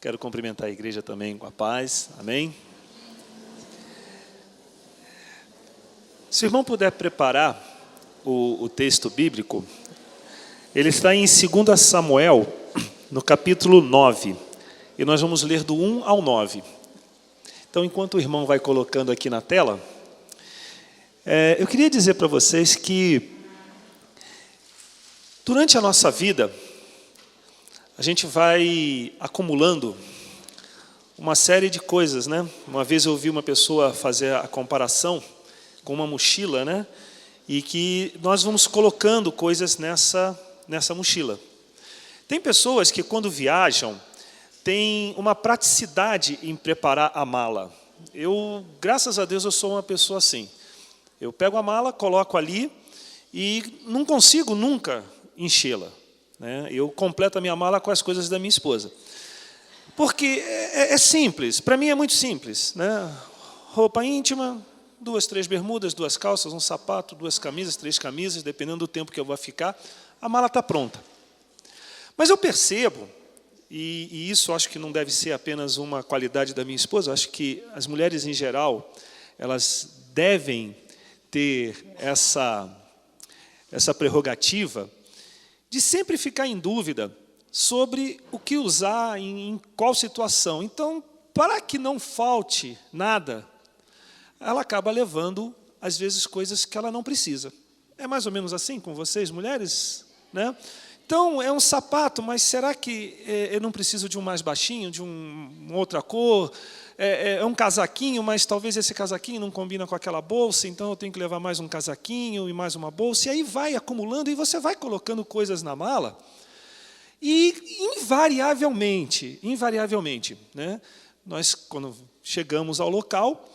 Quero cumprimentar a igreja também com a paz. Amém? Se o irmão puder preparar o texto bíblico, ele está em 2 Samuel, no capítulo 9. E nós vamos ler do 1 ao 9. Então, enquanto o irmão vai colocando aqui na tela, eu queria dizer para vocês que durante a nossa vida, a gente vai acumulando uma série de coisas, né? Uma vez eu ouvi uma pessoa fazer a comparação com uma mochila, né? E que nós vamos colocando coisas nessa mochila. Tem pessoas que quando viajam, têm uma praticidade em preparar a mala. Graças a Deus, eu sou uma pessoa assim. Eu pego a mala, coloco ali e não consigo nunca enchê-la. Eu completo a minha mala com as coisas da minha esposa. Porque é simples, para mim é muito simples. Roupa íntima, 2, 3 bermudas, 2 calças, um sapato, 2 camisas, 3 camisas, dependendo do tempo que eu vou ficar, a mala está pronta. Mas eu percebo, e isso acho que não deve ser apenas uma qualidade da minha esposa, acho que as mulheres em geral, elas devem ter essa prerrogativa de sempre ficar em dúvida sobre o que usar, em qual situação. Então, para que não falte nada, ela acaba levando, às vezes, coisas que ela não precisa. É mais ou menos assim com vocês, mulheres? Então, é um sapato, mas será que eu não preciso de um mais baixinho, de uma outra cor? É um casaquinho, mas talvez esse casaquinho não combina com aquela bolsa, então eu tenho que levar mais um casaquinho e mais uma bolsa. E aí vai acumulando e você vai colocando coisas na mala. E invariavelmente, nós, quando chegamos ao local,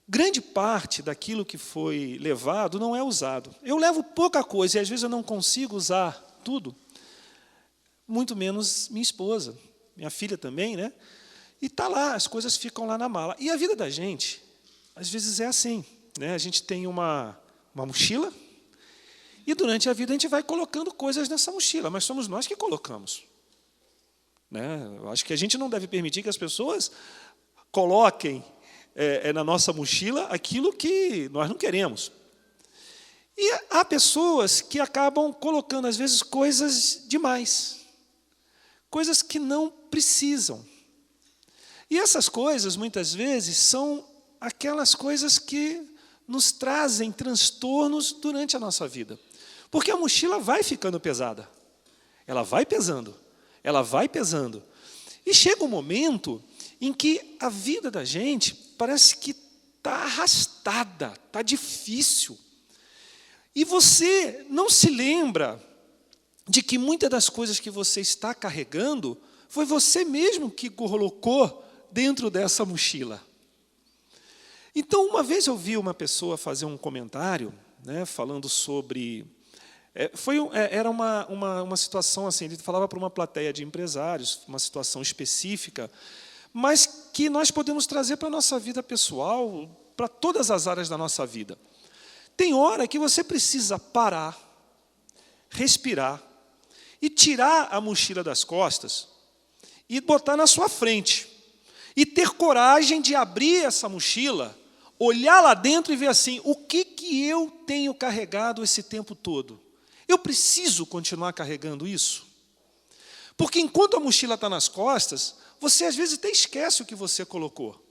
grande parte daquilo que foi levado não é usado. Eu levo pouca coisa e às vezes eu não consigo usar tudo, muito menos minha esposa, minha filha também, E está lá, as coisas ficam lá na mala. E a vida da gente, às vezes é assim. A gente tem uma mochila e durante a vida a gente vai colocando coisas nessa mochila, mas somos nós que colocamos. Eu acho que a gente não deve permitir que as pessoas coloquem na nossa mochila aquilo que nós não queremos. E há pessoas que acabam colocando, às vezes, coisas demais, coisas que não precisam. E essas coisas, muitas vezes, são aquelas coisas que nos trazem transtornos durante a nossa vida. Porque a mochila vai ficando pesada. Ela vai pesando. Ela vai pesando. E chega um momento em que a vida da gente parece que está arrastada, está difícil. E você não se lembra de que muitas das coisas que você está carregando foi você mesmo que colocou dentro dessa mochila. Então, uma vez eu vi uma pessoa fazer um comentário, falando sobre... Era uma situação assim, ele falava para uma plateia de empresários, uma situação específica, mas que nós podemos trazer para a nossa vida pessoal, para todas as áreas da nossa vida. Tem hora que você precisa parar, respirar, e tirar a mochila das costas e botar na sua frente. E ter coragem de abrir essa mochila, olhar lá dentro e ver assim, o que eu tenho carregado esse tempo todo? Eu preciso continuar carregando isso? Porque enquanto a mochila está nas costas, você às vezes até esquece o que você colocou.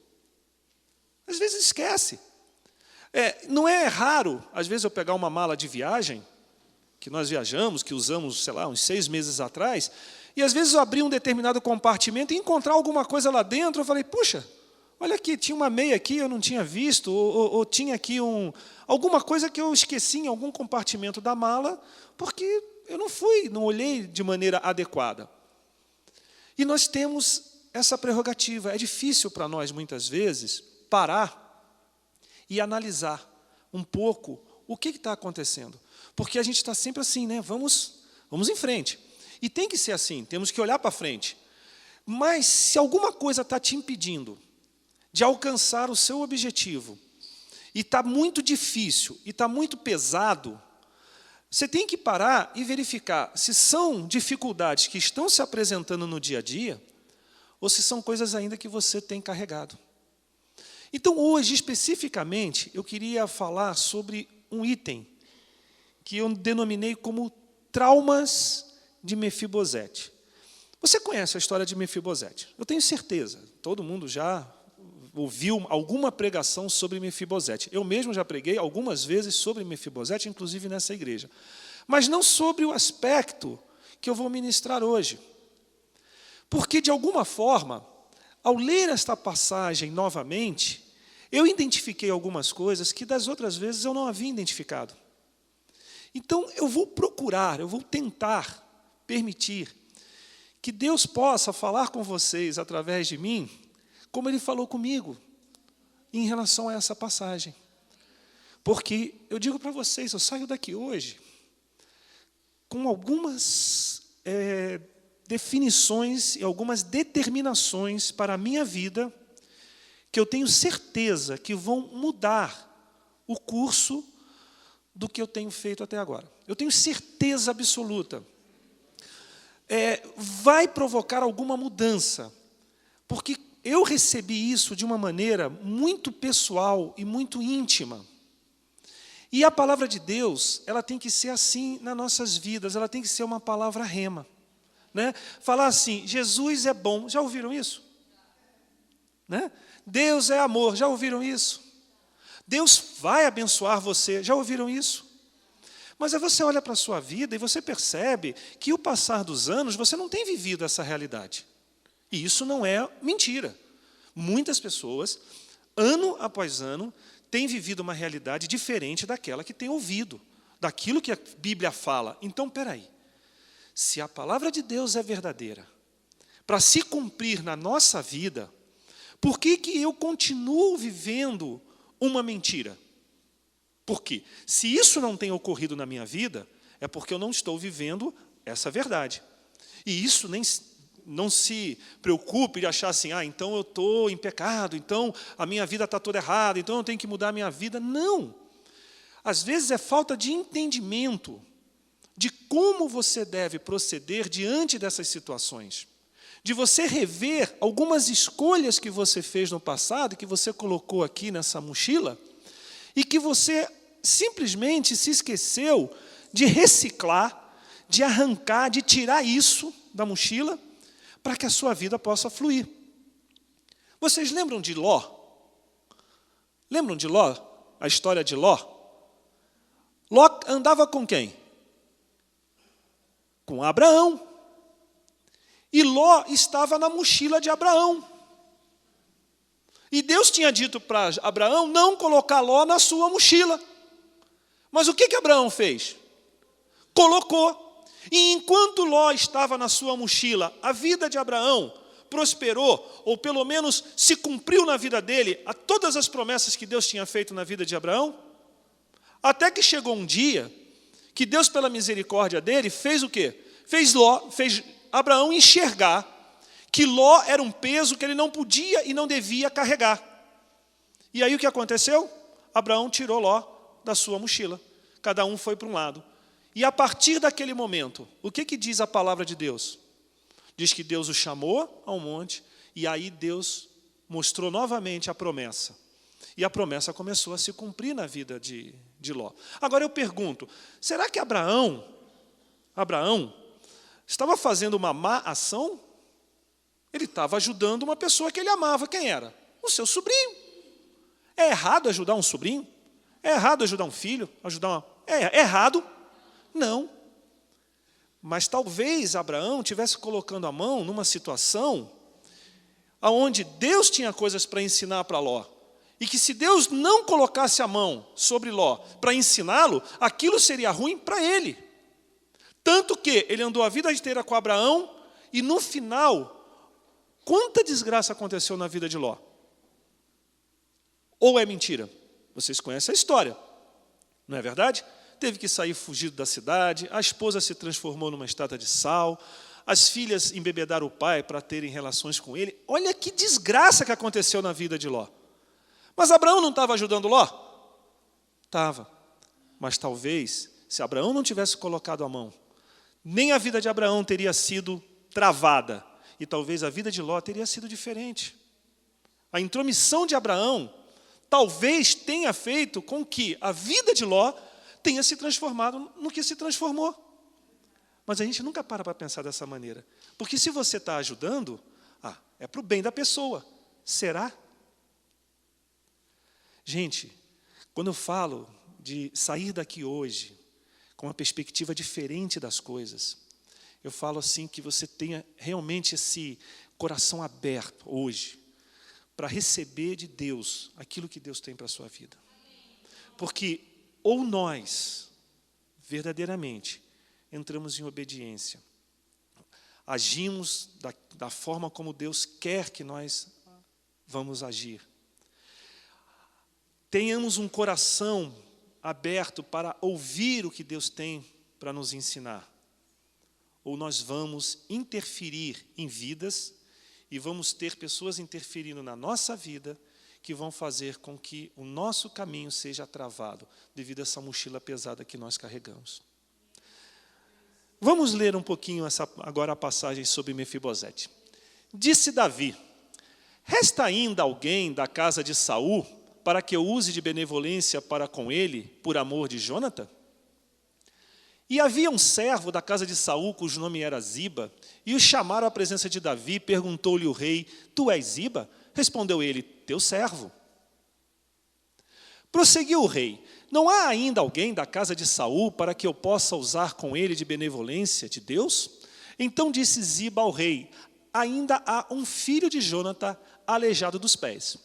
Às vezes esquece. Não é raro, às vezes eu pegar uma mala de viagem, que nós viajamos, que usamos, sei lá, uns 6 meses atrás, e às vezes eu abri um determinado compartimento e encontrar alguma coisa lá dentro, eu falei, puxa, olha aqui, tinha uma meia aqui, eu não tinha visto, ou tinha aqui alguma coisa que eu esqueci em algum compartimento da mala, porque eu não olhei de maneira adequada. E nós temos essa prerrogativa. É difícil para nós, muitas vezes, parar e analisar um pouco o que está acontecendo. Porque a gente está sempre assim, vamos em frente. E tem que ser assim, temos que olhar para frente. Mas se alguma coisa está te impedindo de alcançar o seu objetivo, e está muito difícil, e está muito pesado, você tem que parar e verificar se são dificuldades que estão se apresentando no dia a dia, ou se são coisas ainda que você tem carregado. Então, hoje, especificamente, eu queria falar sobre um item que eu denominei como traumas de Mefibosete. Você conhece a história de Mefibosete? Eu tenho certeza, todo mundo já ouviu alguma pregação sobre Mefibosete. Eu mesmo já preguei algumas vezes sobre Mefibosete, inclusive nessa igreja. Mas não sobre o aspecto que eu vou ministrar hoje. Porque, de alguma forma, ao ler esta passagem novamente, eu identifiquei algumas coisas que das outras vezes eu não havia identificado. Então, eu vou procurar, eu vou tentar permitir que Deus possa falar com vocês através de mim, como Ele falou comigo, em relação a essa passagem. Porque eu digo para vocês, eu saio daqui hoje com algumas definições e algumas determinações para a minha vida, que eu tenho certeza que vão mudar o curso do que eu tenho feito até agora. Eu tenho certeza absoluta. Vai provocar alguma mudança, porque eu recebi isso de uma maneira muito pessoal e muito íntima. E a palavra de Deus, ela tem que ser assim nas nossas vidas, ela tem que ser uma palavra rema. Né? Falar assim, Jesus é bom, já ouviram isso? Né? Deus é amor, já ouviram isso? Deus vai abençoar você, já ouviram isso? Mas aí você olha para a sua vida e você percebe que o passar dos anos você não tem vivido essa realidade. E isso não é mentira. Muitas pessoas, ano após ano, têm vivido uma realidade diferente daquela que têm ouvido, daquilo que a Bíblia fala. Então, peraí, se a palavra de Deus é verdadeira, para se cumprir na nossa vida, por que eu continuo vivendo uma mentira? Por quê? Se isso não tem ocorrido na minha vida, é porque eu não estou vivendo essa verdade. E isso não se preocupe de achar assim, então eu estou em pecado, então a minha vida está toda errada, então eu tenho que mudar a minha vida. Não. Às vezes é falta de entendimento de como você deve proceder diante dessas situações. De você rever algumas escolhas que você fez no passado, que você colocou aqui nessa mochila, e que você simplesmente se esqueceu de reciclar, de arrancar, de tirar isso da mochila, para que a sua vida possa fluir. Vocês lembram de Ló? Lembram de Ló? A história de Ló? Ló andava com quem? Com Abraão. E Ló estava na mochila de Abraão. E Deus tinha dito para Abraão não colocar Ló na sua mochila. Mas o que Abraão fez? Colocou. E enquanto Ló estava na sua mochila, a vida de Abraão prosperou, ou pelo menos se cumpriu na vida dele, a todas as promessas que Deus tinha feito na vida de Abraão, até que chegou um dia que Deus, pela misericórdia dele, fez o quê? Fez Abraão enxergar que Ló era um peso que ele não podia e não devia carregar. E aí o que aconteceu? Abraão tirou Ló da sua mochila. Cada um foi para um lado. E a partir daquele momento, o que diz a palavra de Deus? Diz que Deus o chamou ao monte, e aí Deus mostrou novamente a promessa. E a promessa começou a se cumprir na vida de Ló. Agora eu pergunto, será que Abraão estava fazendo uma má ação? Ele estava ajudando uma pessoa que ele amava. Quem era? O seu sobrinho. É errado ajudar um sobrinho? É errado ajudar um filho? É errado? Não. Mas talvez Abraão estivesse colocando a mão numa situação onde Deus tinha coisas para ensinar para Ló. E que se Deus não colocasse a mão sobre Ló para ensiná-lo, aquilo seria ruim para ele. Tanto que ele andou a vida inteira com Abraão e no final, quanta desgraça aconteceu na vida de Ló? Ou é mentira? Vocês conhecem a história, não é verdade? Teve que sair fugido da cidade, a esposa se transformou numa estátua de sal, as filhas embebedaram o pai para terem relações com ele. Olha que desgraça que aconteceu na vida de Ló. Mas Abraão não estava ajudando Ló? Estava. Mas talvez, se Abraão não tivesse colocado a mão, nem a vida de Abraão teria sido travada. e talvez a vida de Ló teria sido diferente. A intromissão de Abraão talvez tenha feito com que a vida de Ló tenha se transformado no que se transformou. Mas a gente nunca para pensar dessa maneira. Porque se você está ajudando, é para o bem da pessoa. Será? Gente, quando eu falo de sair daqui hoje com uma perspectiva diferente das coisas, eu falo assim que você tenha realmente esse coração aberto hoje para receber de Deus aquilo que Deus tem para a sua vida. Porque ou nós, verdadeiramente, entramos em obediência, agimos da forma como Deus quer que nós vamos agir, tenhamos um coração aberto para ouvir o que Deus tem para nos ensinar, ou nós vamos interferir em vidas e vamos ter pessoas interferindo na nossa vida que vão fazer com que o nosso caminho seja travado devido a essa mochila pesada que nós carregamos. Vamos ler um pouquinho agora a passagem sobre Mefibosete. Disse Davi: resta ainda alguém da casa de Saul para que eu use de benevolência para com ele, por amor de Jônatan? E havia um servo da casa de Saul, cujo nome era Ziba, e o chamaram à presença de Davi. Perguntou-lhe o rei: tu és Ziba? Respondeu ele: teu servo. Prosseguiu o rei: não há ainda alguém da casa de Saul para que eu possa usar com ele de benevolência de Deus? Então disse Ziba ao rei: ainda há um filho de Jônatan aleijado dos pés.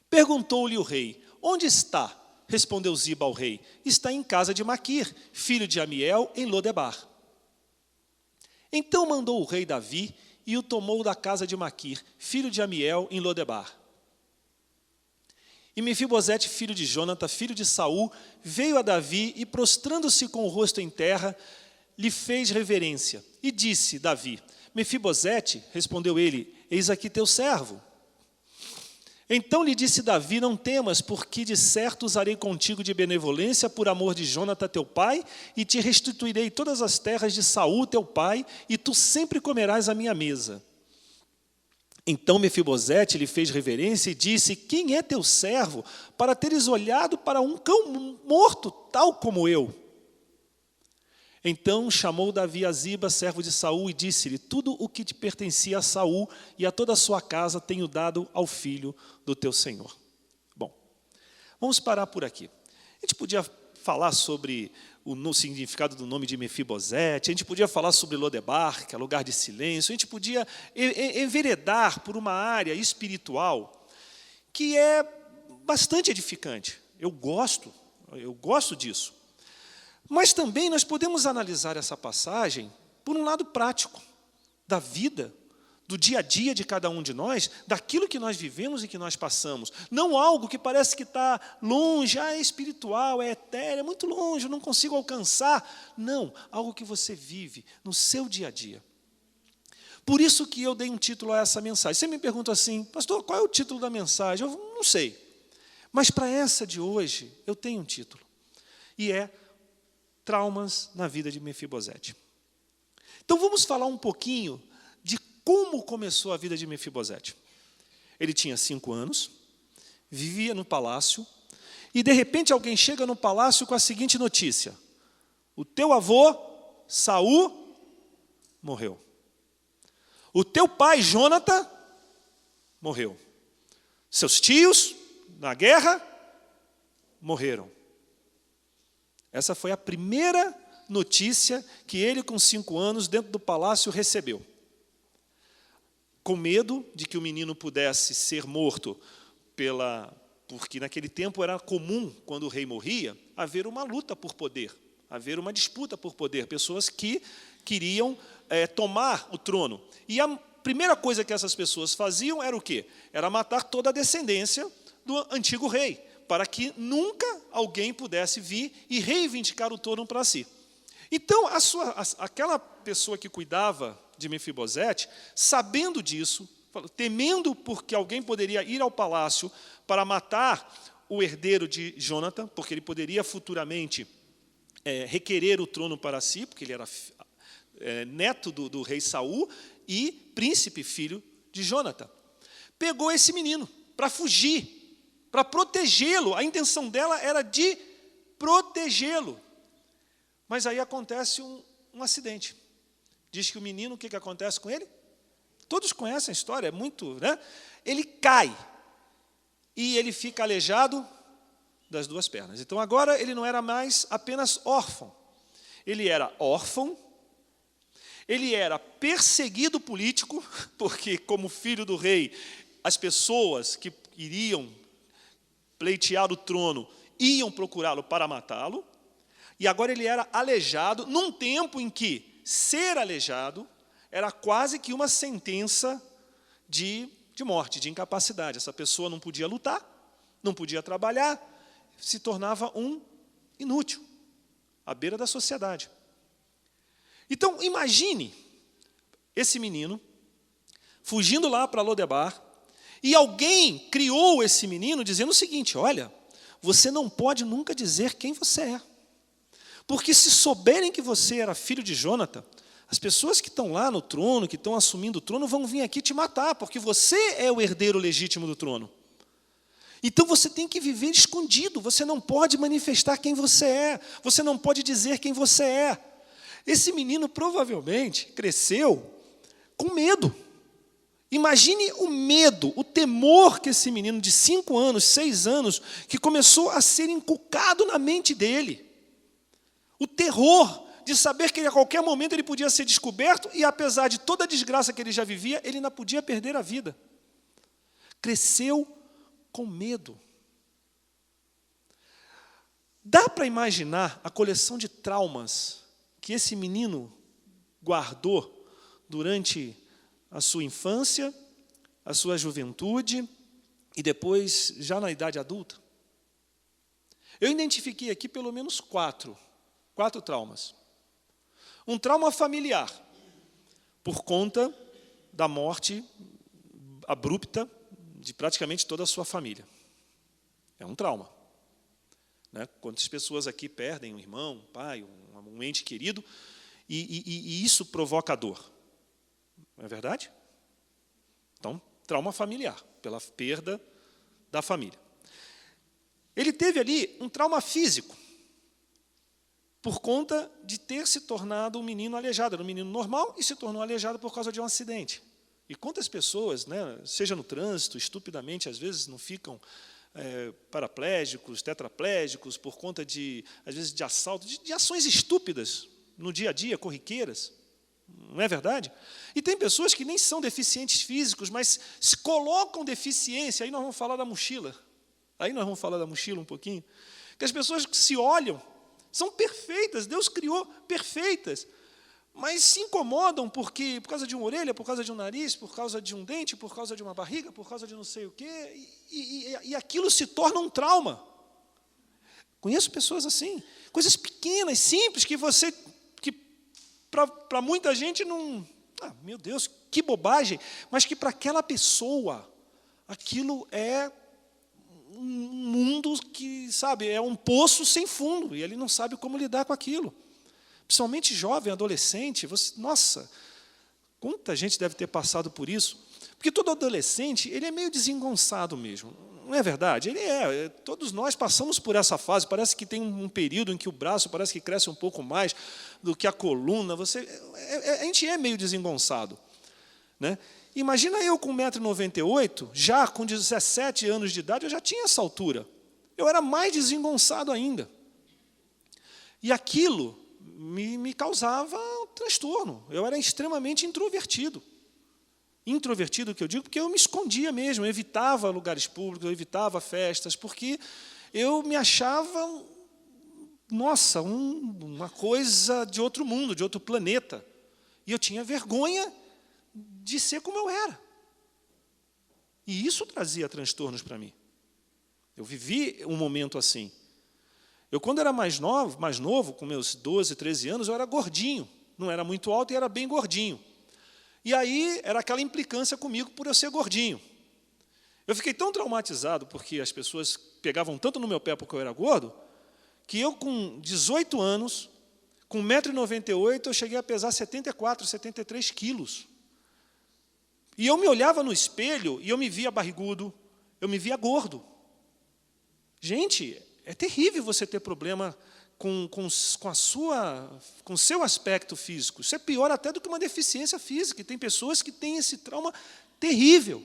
Perguntou-lhe o rei: onde está? Respondeu Ziba ao rei: está em casa de Maquir, filho de Amiel, em Lodebar. Então mandou o rei Davi e o tomou da casa de Maquir, filho de Amiel, em Lodebar. E Mefibosete, filho de Jônatan, filho de Saul, veio a Davi e, prostrando-se com o rosto em terra, lhe fez reverência. E disse Davi: Mefibosete, respondeu ele: eis aqui teu servo. Então lhe disse Davi: não temas, porque de certo usarei contigo de benevolência por amor de Jônatan teu pai, e te restituirei todas as terras de Saul teu pai, e tu sempre comerás à minha mesa. Então Mefibosete lhe fez reverência e disse: quem é teu servo, para teres olhado para um cão morto, tal como eu? Então chamou Davi a Ziba, servo de Saul, e disse-lhe: tudo o que te pertencia a Saul e a toda a sua casa tenho dado ao filho do teu senhor. Bom, vamos parar por aqui. A gente podia falar sobre o significado do nome de Mefibosete, a gente podia falar sobre Lodebar, que é lugar de silêncio, a gente podia enveredar por uma área espiritual que é bastante edificante. Eu gosto disso. Mas também nós podemos analisar essa passagem por um lado prático, da vida, do dia a dia de cada um de nós, daquilo que nós vivemos e que nós passamos. Não algo que parece que está longe, é espiritual, é etéreo, é muito longe, eu não consigo alcançar. Não, algo que você vive no seu dia a dia. Por isso que eu dei um título a essa mensagem. Você me pergunta assim: pastor, qual é o título da mensagem? Eu não sei. Mas para essa de hoje, eu tenho um título. E é Traumas na vida de Mefibosete. Então vamos falar um pouquinho de como começou a vida de Mefibosete. Ele tinha 5 anos, vivia no palácio, e de repente alguém chega no palácio com a seguinte notícia: o teu avô, Saul, morreu. O teu pai, Jônatan, morreu. Seus tios, na guerra, morreram. Essa foi a primeira notícia que ele, com 5 anos, dentro do palácio, recebeu. Com medo de que o menino pudesse ser morto, porque naquele tempo era comum, quando o rei morria, haver uma luta por poder, haver uma disputa por poder, pessoas que queriam tomar o trono. E a primeira coisa que essas pessoas faziam era o quê? Era matar toda a descendência do antigo rei, para que nunca alguém pudesse vir e reivindicar o trono para si. Então, aquela pessoa que cuidava de Mefibosete, sabendo disso, temendo porque alguém poderia ir ao palácio para matar o herdeiro de Jônatan, porque ele poderia futuramente requerer o trono para si, porque ele era neto do rei Saul, e príncipe, filho de Jônatan. Pegou esse menino para fugir, para protegê-lo. A intenção dela era de protegê-lo. Mas aí acontece um acidente. Diz que o menino, o que acontece com ele? Todos conhecem a história, é muito, né? Ele cai e ele fica aleijado das duas pernas. Então agora ele não era mais apenas órfão. Ele era órfão, ele era perseguido político, porque como filho do rei, as pessoas que iriam pleitear o trono iam procurá-lo para matá-lo. E agora ele era aleijado, num tempo em que ser aleijado era quase que uma sentença de morte, de incapacidade. Essa pessoa não podia lutar, não podia trabalhar, se tornava um inútil, à beira da sociedade. Então, imagine esse menino fugindo lá para Lodebar, e alguém criou esse menino dizendo o seguinte: olha, você não pode nunca dizer quem você é. Porque se souberem que você era filho de Jônatan, as pessoas que estão lá no trono, que estão assumindo o trono, vão vir aqui te matar, porque você é o herdeiro legítimo do trono. Então você tem que viver escondido, você não pode manifestar quem você é, você não pode dizer quem você é. Esse menino provavelmente cresceu com medo. Imagine o medo, o temor que esse menino de 5 anos, 6 anos, que começou a ser inculcado na mente dele. O terror de saber que a qualquer momento ele podia ser descoberto e, apesar de toda a desgraça que ele já vivia, ele ainda podia perder a vida. Cresceu com medo. Dá para imaginar a coleção de traumas que esse menino guardou durante a sua infância, a sua juventude e depois já na idade adulta? Eu identifiquei aqui pelo menos 4 traumas. Um trauma familiar, por conta da morte abrupta de praticamente toda a sua família. É um trauma. Né? Quantas pessoas aqui perdem um irmão, um pai, um ente querido, e isso provoca dor. Não é verdade? Então, trauma familiar, pela perda da família. Ele teve ali um trauma físico, por conta de ter se tornado um menino aleijado. Era um menino normal e se tornou aleijado por causa de um acidente. E quantas pessoas, né, seja no trânsito, estupidamente, às vezes não ficam paraplégicos, tetraplégicos, por conta às vezes, de assalto, de ações estúpidas no dia a dia, corriqueiras. Não é verdade? E tem pessoas que nem são deficientes físicos, mas se colocam deficiência. Aí nós vamos falar da mochila. Aí nós vamos falar da mochila um pouquinho. Que as pessoas que se olham são perfeitas, Deus criou perfeitas, mas se incomodam por causa de uma orelha, por causa de um nariz, por causa de um dente, por causa de uma barriga, por causa de não sei o quê, e aquilo se torna um trauma. Conheço pessoas assim, coisas pequenas, simples, que para muita gente não... meu Deus, que bobagem, mas que para aquela pessoa, aquilo é um mundo que, sabe, é um poço sem fundo, e ele não sabe como lidar com aquilo. Principalmente jovem, adolescente, nossa, quanta gente deve ter passado por isso. Porque todo adolescente, ele é meio desengonçado mesmo, não é verdade? Todos nós passamos por essa fase, parece que tem um período em que o braço parece que cresce um pouco mais do que a coluna, a gente é meio desengonçado. Né? Imagina eu com 1,98 m, já com 17 anos de idade, eu já tinha essa altura. Eu era mais desengonçado ainda. E aquilo me causava um transtorno. Eu era extremamente introvertido. Introvertido, que eu digo, porque eu me escondia mesmo, eu evitava lugares públicos, eu evitava festas, porque eu me achava, nossa, uma coisa de outro mundo, de outro planeta. E eu tinha vergonha de ser como eu era. E isso trazia transtornos para mim. Eu vivi um momento assim. Eu, quando era mais novo, com meus 12, 13 anos, eu era gordinho. Não era muito alto e era bem gordinho. E aí era aquela implicância comigo por eu ser gordinho. Eu fiquei tão traumatizado porque as pessoas pegavam tanto no meu pé porque eu era gordo, que eu, com 18 anos, com 1,98 m, eu cheguei a pesar 74, 73 quilos. E eu me olhava no espelho e eu me via barrigudo, eu me via gordo. Gente, é terrível você ter problema com o seu aspecto físico. Isso é pior até do que uma deficiência física. E tem pessoas que têm esse trauma terrível.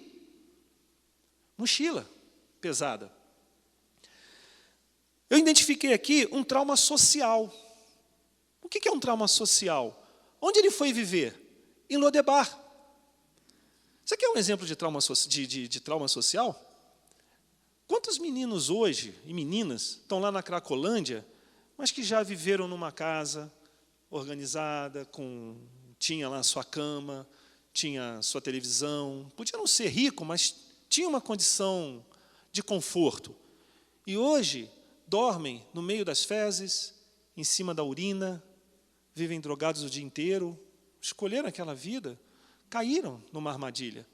Mochila pesada. Eu identifiquei aqui um trauma social. O que é um trauma social? Onde ele foi viver? Em Lodebar. Você quer um exemplo de trauma social? Quantos meninos hoje, e meninas, estão lá na Cracolândia, mas que já viveram numa casa organizada, tinha lá sua cama, tinha sua televisão, podia não ser rico, mas tinha uma condição de conforto. E hoje dormem no meio das fezes, em cima da urina, vivem drogados o dia inteiro, escolheram aquela vida, caíram numa armadilha.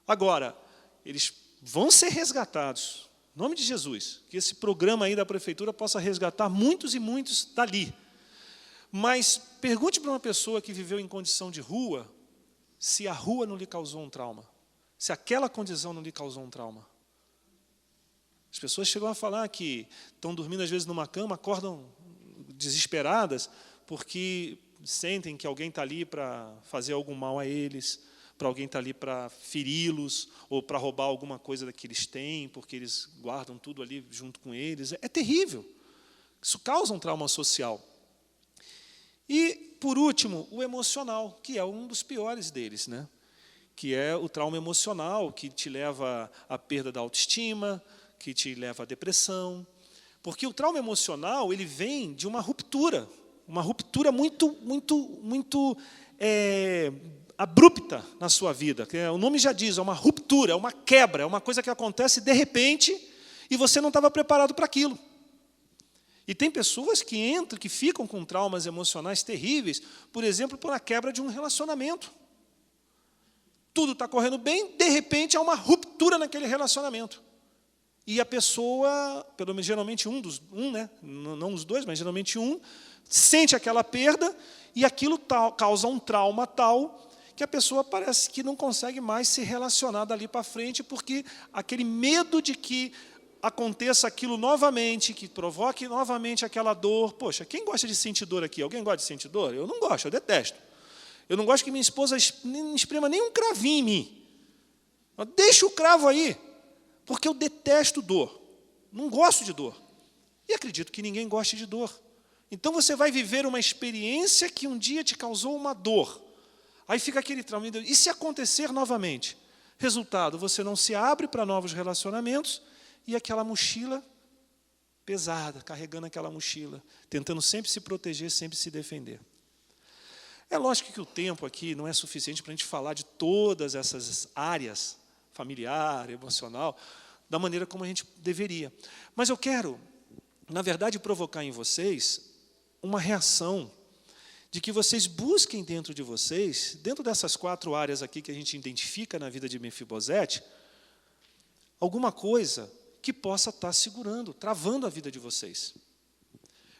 Agora, eles vão ser resgatados, em nome de Jesus, que esse programa aí da prefeitura possa resgatar muitos e muitos dali. Mas pergunte para uma pessoa que viveu em condição de rua, se a rua não lhe causou um trauma, se aquela condição não lhe causou um trauma. As pessoas chegam a falar que estão dormindo às vezes numa cama, acordam desesperadas, porque sentem que alguém está ali para fazer algum mal a eles, para alguém estar ali para feri-los, ou para roubar alguma coisa que eles têm, porque eles guardam tudo ali junto com eles. É terrível. Isso causa um trauma social. E, por último, o emocional, que é um dos piores deles, né? Que é o trauma emocional, que te leva à perda da autoestima, que te leva à depressão. Porque o trauma emocional ele vem de uma ruptura muito abrupta na sua vida. O nome já diz, é uma ruptura, é uma quebra, é uma coisa que acontece de repente e você não estava preparado para aquilo. E tem pessoas que ficam com traumas emocionais terríveis, por exemplo, por a quebra de um relacionamento. Tudo está correndo bem, de repente há uma ruptura naquele relacionamento. E a pessoa, pelo menos geralmente né? Não os dois, mas geralmente sente aquela perda e aquilo causa um trauma tal que a pessoa parece que não consegue mais se relacionar dali para frente, porque aquele medo de que aconteça aquilo novamente, que provoque novamente aquela dor. Poxa, quem gosta de sentir dor aqui? Alguém gosta de sentir dor? Eu não gosto, eu detesto. Eu não gosto que minha esposa esprema nem um cravinho em mim. Deixa o cravo aí, porque eu detesto dor. Não gosto de dor. E acredito que ninguém goste de dor. Então você vai viver uma experiência que um dia te causou uma dor. Aí fica aquele trauma. E se acontecer novamente? Resultado, você não se abre para novos relacionamentos e aquela mochila pesada, carregando aquela mochila, tentando sempre se proteger, sempre se defender. É lógico que o tempo aqui não é suficiente para a gente falar de todas essas áreas, familiar, emocional, da maneira como a gente deveria. Mas eu quero, na verdade, provocar em vocês uma reação de que vocês busquem dentro de vocês, dentro dessas 4 áreas aqui que a gente identifica na vida de Mefibosete, alguma coisa que possa estar segurando, travando a vida de vocês.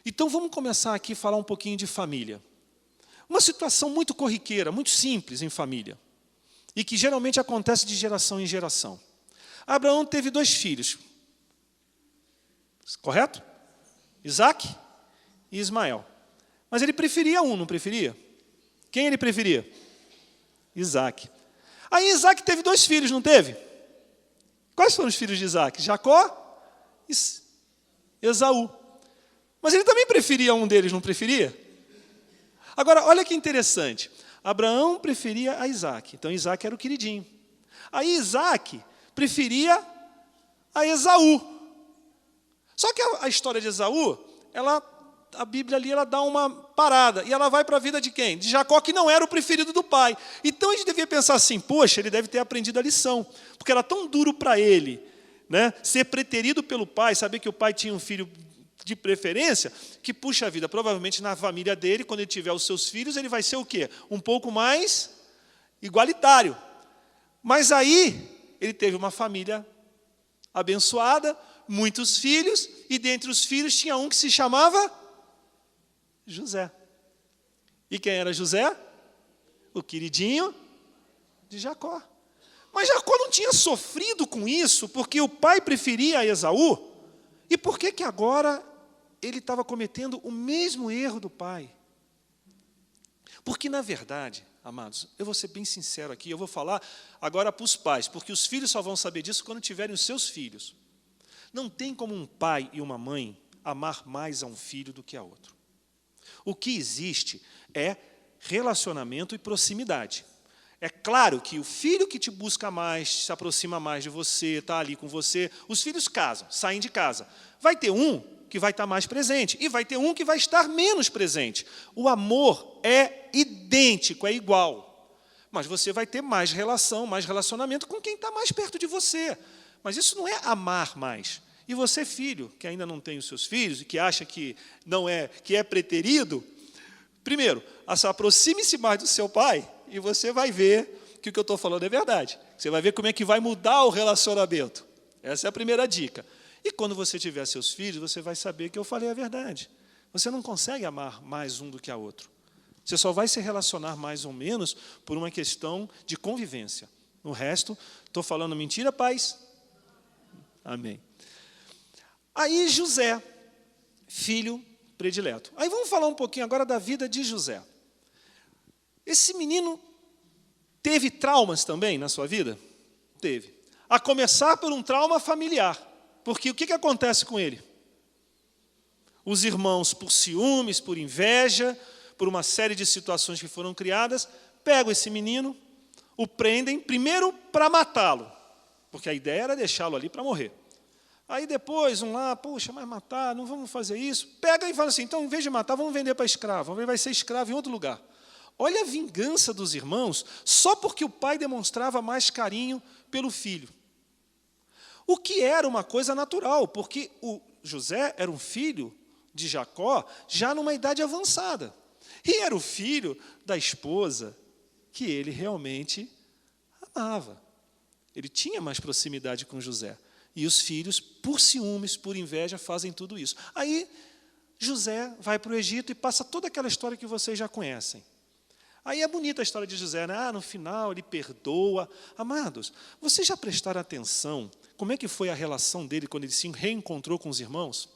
Então, vamos começar aqui a falar um pouquinho de família. Uma situação muito corriqueira, muito simples em família, e que geralmente acontece de geração em geração. Abraão teve 2 filhos, correto? Isaac e Ismael. Mas ele preferia um, não preferia? Quem ele preferia? Isaac. Aí Isaac teve 2 filhos, não teve? Quais foram os filhos de Isaac? Jacó e Esaú. Mas ele também preferia um deles, não preferia? Agora, olha que interessante. Abraão preferia a Isaac. Então, Isaac era o queridinho. Aí, Isaac preferia a Esaú. Só que a história de Esaú, a Bíblia ali, ela dá uma parada. E ela vai para a vida de quem? De Jacó, que não era o preferido do pai. Então, a gente devia pensar assim, poxa, ele deve ter aprendido a lição. Porque era tão duro para ele, né, ser preterido pelo pai, saber que o pai tinha um filho de preferência, que, puxa vida, provavelmente na família dele, quando ele tiver os seus filhos, ele vai ser o quê? Um pouco mais igualitário. Mas aí, ele teve uma família abençoada, muitos filhos, e dentre os filhos tinha um que se chamava José. E quem era José? O queridinho de Jacó. Mas Jacó não tinha sofrido com isso, porque o pai preferia a Esaú. E por que agora ele estava cometendo o mesmo erro do pai? Porque, na verdade, amados, eu vou ser bem sincero aqui, eu vou falar agora para os pais, porque os filhos só vão saber disso quando tiverem os seus filhos. Não tem como um pai e uma mãe amar mais a um filho do que a outro. O que existe é relacionamento e proximidade. É claro que o filho que te busca mais, se aproxima mais de você, está ali com você, os filhos casam, saem de casa. Vai ter um que vai estar mais presente e vai ter um que vai estar menos presente. O amor é idêntico, é igual. Mas você vai ter mais relação, mais relacionamento com quem está mais perto de você. Mas isso não é amar mais. E você, filho, que ainda não tem os seus filhos e que acha que não é, que é preterido, primeiro, aproxime-se mais do seu pai e você vai ver que o que eu estou falando é verdade. Você vai ver como é que vai mudar o relacionamento. Essa é a primeira dica. E quando você tiver seus filhos, você vai saber que eu falei a verdade. Você não consegue amar mais um do que a outro. Você só vai se relacionar mais ou menos por uma questão de convivência. No resto, estou falando mentira, pais? Amém. Aí José, filho predileto. Aí vamos falar um pouquinho agora da vida de José. Esse menino teve traumas também na sua vida? Teve. A começar por um trauma familiar. Porque o que acontece com ele? Os irmãos, por ciúmes, por inveja, por uma série de situações que foram criadas, pegam esse menino, o prendem, primeiro para matá-lo, porque a ideia era deixá-lo ali para morrer. Aí depois, poxa, mas matar, não vamos fazer isso. Pega e fala assim, então, em vez de matar, vamos vender para escravo, vai ser escravo em outro lugar. Olha a vingança dos irmãos, só porque o pai demonstrava mais carinho pelo filho. O que era uma coisa natural, porque o José era um filho de Jacó, já numa idade avançada. E era o filho da esposa que ele realmente amava. Ele tinha mais proximidade com José. E os filhos, por ciúmes, por inveja, fazem tudo isso. Aí, José vai para o Egito e passa toda aquela história que vocês já conhecem. Aí é bonita a história de José, né? No final ele perdoa. Amados, vocês já prestaram atenção como é que foi a relação dele quando ele se reencontrou com os irmãos?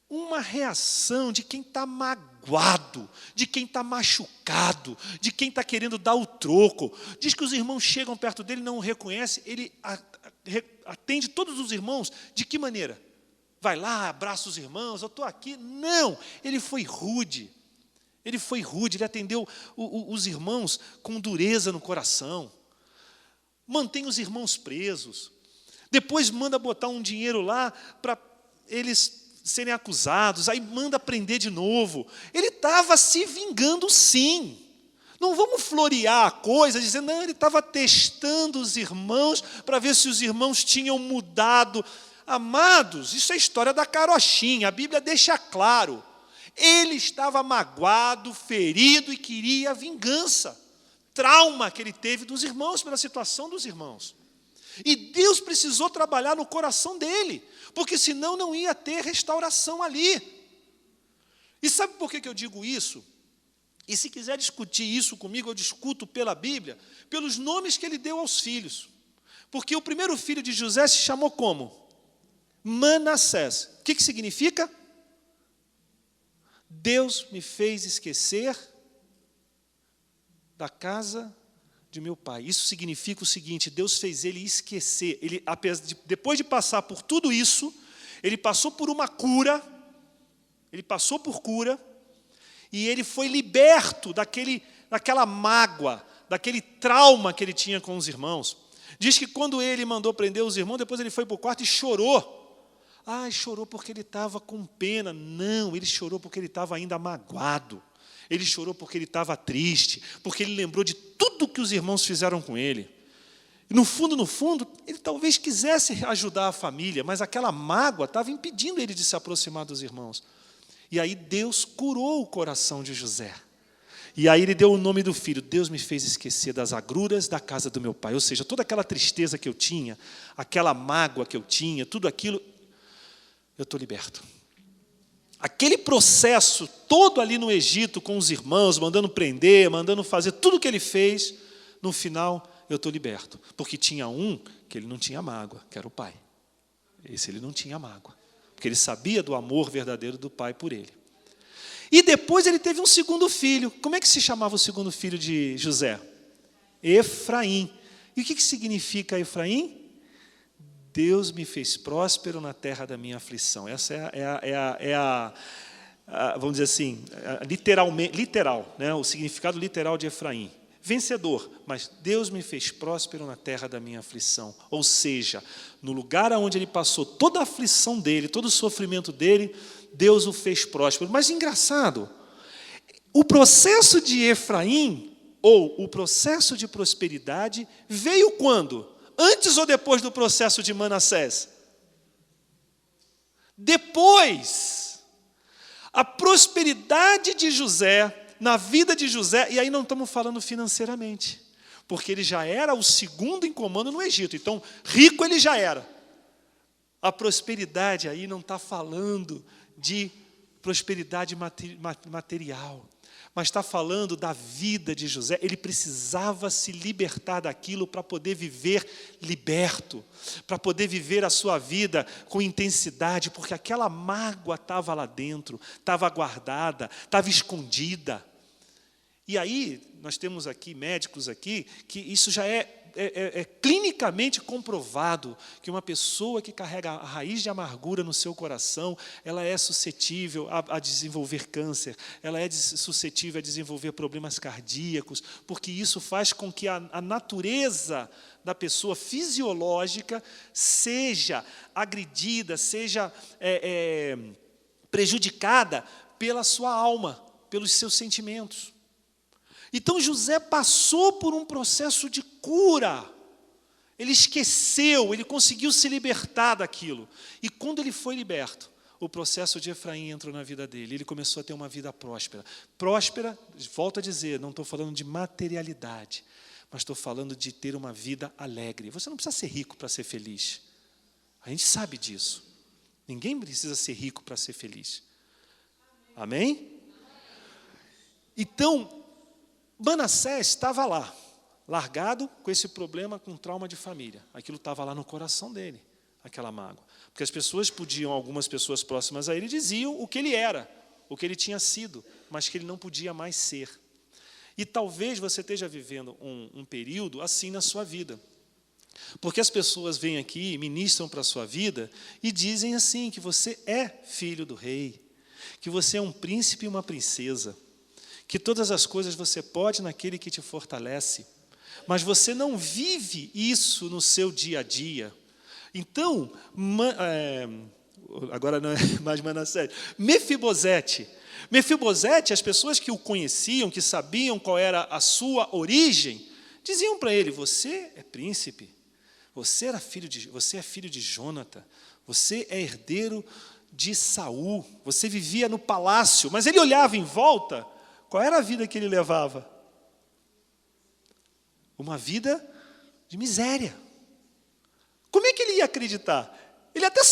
Uma reação de quem está magoado, de quem está machucado, de quem está querendo dar o troco. Diz que os irmãos chegam perto dele, não o reconhece, ele atende todos os irmãos. De que maneira? Vai lá, abraça os irmãos, eu estou aqui. Não, ele foi rude. Ele atendeu os irmãos com dureza no coração. Mantém os irmãos presos. Depois manda botar um dinheiro lá para eles serem acusados, aí manda prender de novo. Ele estava se vingando, sim. Não vamos florear a coisa, dizendo, não, ele estava testando os irmãos para ver se os irmãos tinham mudado. Amados, isso é história da carochinha, a Bíblia deixa claro. Ele estava magoado, ferido e queria vingança. Trauma que ele teve dos irmãos, pela situação dos irmãos. E Deus precisou trabalhar no coração dele, porque senão não ia ter restauração ali. E sabe por que eu digo isso? E se quiser discutir isso comigo, eu discuto pela Bíblia, pelos nomes que ele deu aos filhos. Porque o primeiro filho de José se chamou como? Manassés. O que significa? Deus me fez esquecer da casa de meu pai. Isso significa o seguinte, Deus fez ele esquecer. Ele, depois de passar por tudo isso, ele passou por uma cura, e ele foi liberto daquela mágoa, daquele trauma que ele tinha com os irmãos. Diz que quando ele mandou prender os irmãos, depois ele foi para o quarto e chorou. Chorou porque ele estava com pena. Não, ele chorou porque ele estava ainda magoado. Ele chorou porque ele estava triste, porque ele lembrou de tudo que os irmãos fizeram com ele. E no fundo, ele talvez quisesse ajudar a família, mas aquela mágoa estava impedindo ele de se aproximar dos irmãos. E aí Deus curou o coração de José. E aí ele deu o nome do filho. Deus me fez esquecer das agruras da casa do meu pai. Ou seja, toda aquela tristeza que eu tinha, aquela mágoa que eu tinha, tudo aquilo, eu estou liberto. Aquele processo todo ali no Egito com os irmãos, mandando prender, mandando fazer tudo o que ele fez, no final eu estou liberto. Porque tinha um que ele não tinha mágoa, que era o pai. Esse ele não tinha mágoa, porque ele sabia do amor verdadeiro do pai por ele. E depois ele teve um segundo filho. Como é que se chamava o segundo filho de José? Efraim. E o que significa Efraim? Deus me fez próspero na terra da minha aflição. Essa é a vamos dizer assim, literal, né? O significado literal de Efraim. Vencedor, mas Deus me fez próspero na terra da minha aflição. Ou seja, no lugar onde ele passou toda a aflição dele, todo o sofrimento dele, Deus o fez próspero. Mas engraçado, o processo de Efraim, ou o processo de prosperidade, veio quando? Antes ou depois do processo de Manassés? Depois. A prosperidade de José, na vida de José, e aí não estamos falando financeiramente, porque ele já era o segundo em comando no Egito, então rico ele já era. A prosperidade aí não está falando de prosperidade material, mas está falando da vida de José. Ele precisava se libertar daquilo para poder viver liberto, para poder viver a sua vida com intensidade, porque aquela mágoa estava lá dentro, estava guardada, estava escondida. E aí, nós temos aqui médicos aqui, que isso já é clinicamente comprovado, que uma pessoa que carrega a raiz de amargura no seu coração, ela é suscetível a desenvolver câncer, ela é suscetível a desenvolver problemas cardíacos, porque isso faz com que a natureza da pessoa fisiológica seja agredida, seja prejudicada pela sua alma, pelos seus sentimentos. Então José passou por um processo de cura. Ele esqueceu, ele conseguiu se libertar daquilo. E quando ele foi liberto, o processo de Efraim entrou na vida dele. Ele começou a ter uma vida próspera. Próspera, volto a dizer, não estou falando de materialidade, mas estou falando de ter uma vida alegre. Você não precisa ser rico para ser feliz. A gente sabe disso. Ninguém precisa ser rico para ser feliz. Amém? Então, Manassés estava lá, largado com esse problema, com trauma de família. Aquilo estava lá no coração dele, aquela mágoa. Porque as pessoas podiam, algumas pessoas próximas a ele, diziam o que ele era, o que ele tinha sido, mas que ele não podia mais ser. E talvez você esteja vivendo um período assim na sua vida. Porque as pessoas vêm aqui, ministram para a sua vida e dizem assim, que você é filho do rei, que você é um príncipe e uma princesa, que todas as coisas você pode naquele que te fortalece, mas você não vive isso no seu dia a dia. Então, agora não é mais Manassés, Mefibosete, as pessoas que o conheciam, que sabiam qual era a sua origem, diziam para ele, você é príncipe, você é filho de Jônatan, você é herdeiro de Saul, você vivia no palácio, mas ele olhava em volta. Qual era a vida que ele levava? Uma vida de miséria. Como é que ele ia acreditar? Ele até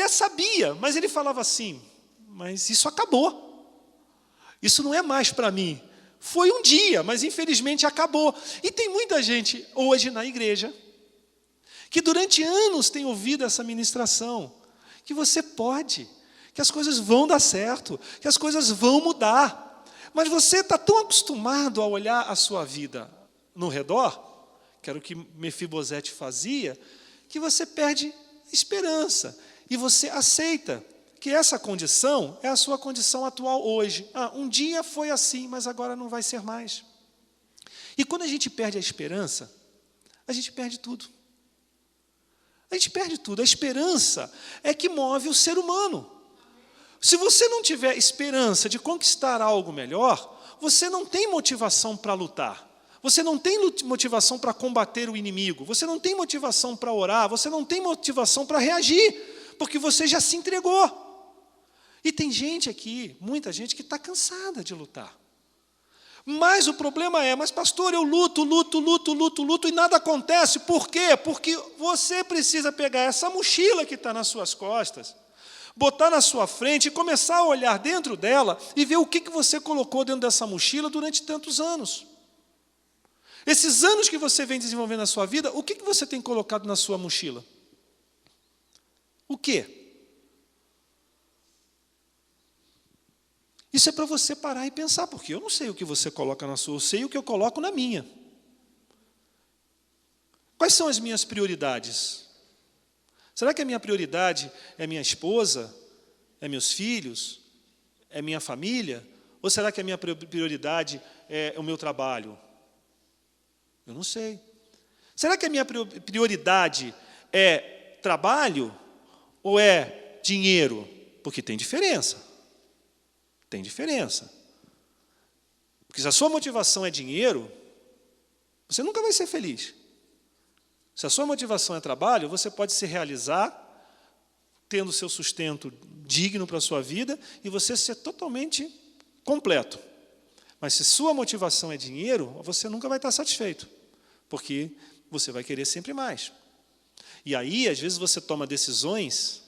sabia, mas ele falava assim, mas isso acabou. Isso não é mais para mim. Foi um dia, mas infelizmente acabou. E tem muita gente hoje na igreja que durante anos tem ouvido essa ministração, que você pode, que as coisas vão dar certo, que as coisas vão mudar. Mas você está tão acostumado a olhar a sua vida no redor, que era o que Mefibosete fazia, que você perde esperança. E você aceita que essa condição é a sua condição atual hoje. Um dia foi assim, mas agora não vai ser mais. E quando a gente perde a esperança, a gente perde tudo. A gente perde tudo. A esperança é que move o ser humano. Se você não tiver esperança de conquistar algo melhor, você não tem motivação para lutar. Você não tem motivação para combater o inimigo. Você não tem motivação para orar. Você não tem motivação para reagir, porque você já se entregou. E tem gente aqui, muita gente, que está cansada de lutar. Mas o problema mas pastor, eu luto e nada acontece. Por quê? Porque você precisa pegar essa mochila que está nas suas costas, botar na sua frente e começar a olhar dentro dela e ver o que você colocou dentro dessa mochila durante tantos anos. Esses anos que você vem desenvolvendo na sua vida, o que você tem colocado na sua mochila? O quê? Isso é para você parar e pensar, porque eu não sei o que você coloca na sua, eu sei o que eu coloco na minha. Quais são as minhas prioridades? Será que a minha prioridade é minha esposa? É meus filhos? É minha família? Ou será que a minha prioridade é o meu trabalho? Eu não sei. Será que a minha prioridade é trabalho ou é dinheiro? Porque tem diferença. Tem diferença. Porque se a sua motivação é dinheiro, você nunca vai ser feliz. Se a sua motivação é trabalho, você pode se realizar, tendo seu sustento digno para a sua vida, e você ser totalmente completo. Mas se sua motivação é dinheiro, você nunca vai estar satisfeito, porque você vai querer sempre mais. E aí, às vezes, você toma decisões,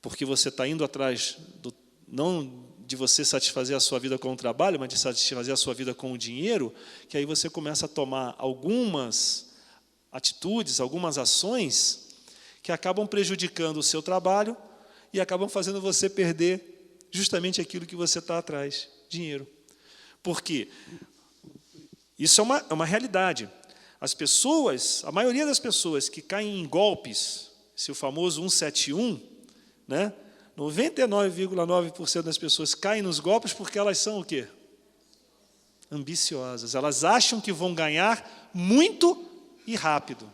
porque você está indo atrás, não de você satisfazer a sua vida com o trabalho, mas de satisfazer a sua vida com o dinheiro, que aí você começa a tomar algumas atitudes, algumas ações, que acabam prejudicando o seu trabalho e acabam fazendo você perder justamente aquilo que você está atrás, dinheiro. Por quê? Isso é uma realidade. As pessoas, a maioria das pessoas que caem em golpes, esse o famoso 171, né? 99,9% das pessoas caem nos golpes porque elas são o quê? Ambiciosas. Elas acham que vão ganhar muito e rápido.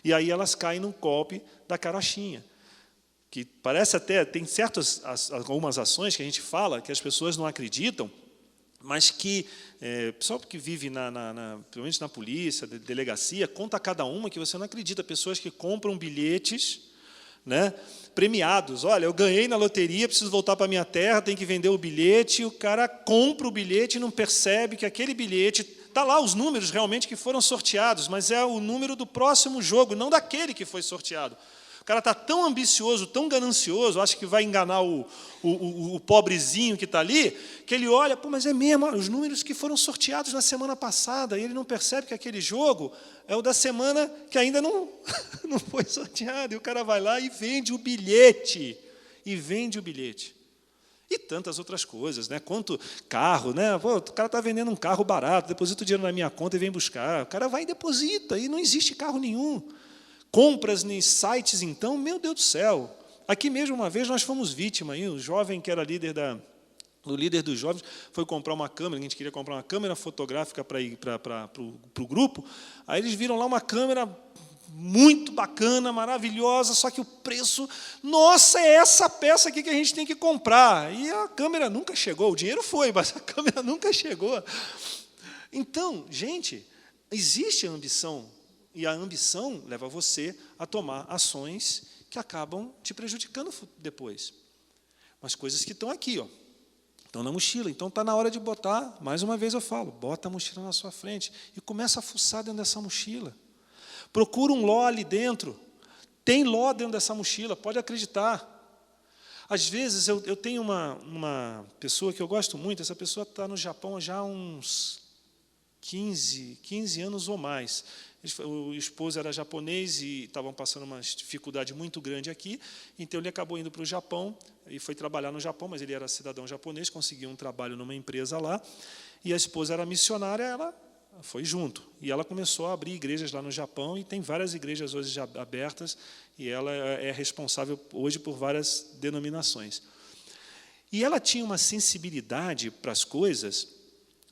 E aí elas caem no golpe da carochinha. Que parece até, tem algumas ações que a gente fala que as pessoas não acreditam, mas que, pessoal que vive, principalmente na polícia, delegacia, conta cada uma que você não acredita. Pessoas que compram bilhetes, né, premiados. Olha, eu ganhei na loteria, preciso voltar para a minha terra, tenho que vender o bilhete, e o cara compra o bilhete e não percebe que aquele bilhete, está lá os números realmente que foram sorteados, mas é o número do próximo jogo, não daquele que foi sorteado. O cara está tão ambicioso, tão ganancioso, acha que vai enganar o pobrezinho que está ali, que ele olha, pô, mas é mesmo, os números que foram sorteados na semana passada, e ele não percebe que aquele jogo é o da semana que ainda não foi sorteado, e o cara vai lá e vende o bilhete, E tantas outras coisas, né? Quanto carro, né? Pô, o cara está vendendo um carro barato, deposita o dinheiro na minha conta e vem buscar. O cara vai e deposita, e não existe carro nenhum. Compras nos sites, então, meu Deus do céu. Aqui mesmo, uma vez, nós fomos vítima. Aí, o jovem que era o líder dos jovens foi comprar uma câmera, a gente queria comprar uma câmera fotográfica para ir para o grupo. Aí eles viram lá uma câmera muito bacana, maravilhosa, só que o preço, nossa, é essa peça aqui que a gente tem que comprar. E a câmera nunca chegou, o dinheiro foi, mas a câmera nunca chegou. Então, gente, existe a ambição, e a ambição leva você a tomar ações que acabam te prejudicando depois. Mas coisas que estão aqui, ó, estão na mochila. Então está na hora de botar, mais uma vez eu falo, bota a mochila na sua frente e começa a fuçar dentro dessa mochila. Procura um ló ali dentro. Tem ló dentro dessa mochila, pode acreditar. Às vezes eu tenho uma pessoa que eu gosto muito, essa pessoa está no Japão já há uns 15 anos ou mais. O esposo era japonês e estavam passando uma dificuldade muito grande aqui, então ele acabou indo para o Japão e foi trabalhar no Japão, mas ele era cidadão japonês, conseguiu um trabalho numa empresa lá, e a esposa era missionária, ela foi junto. E ela começou a abrir igrejas lá no Japão, e tem várias igrejas hoje já abertas, e ela é responsável hoje por várias denominações. E ela tinha uma sensibilidade para as coisas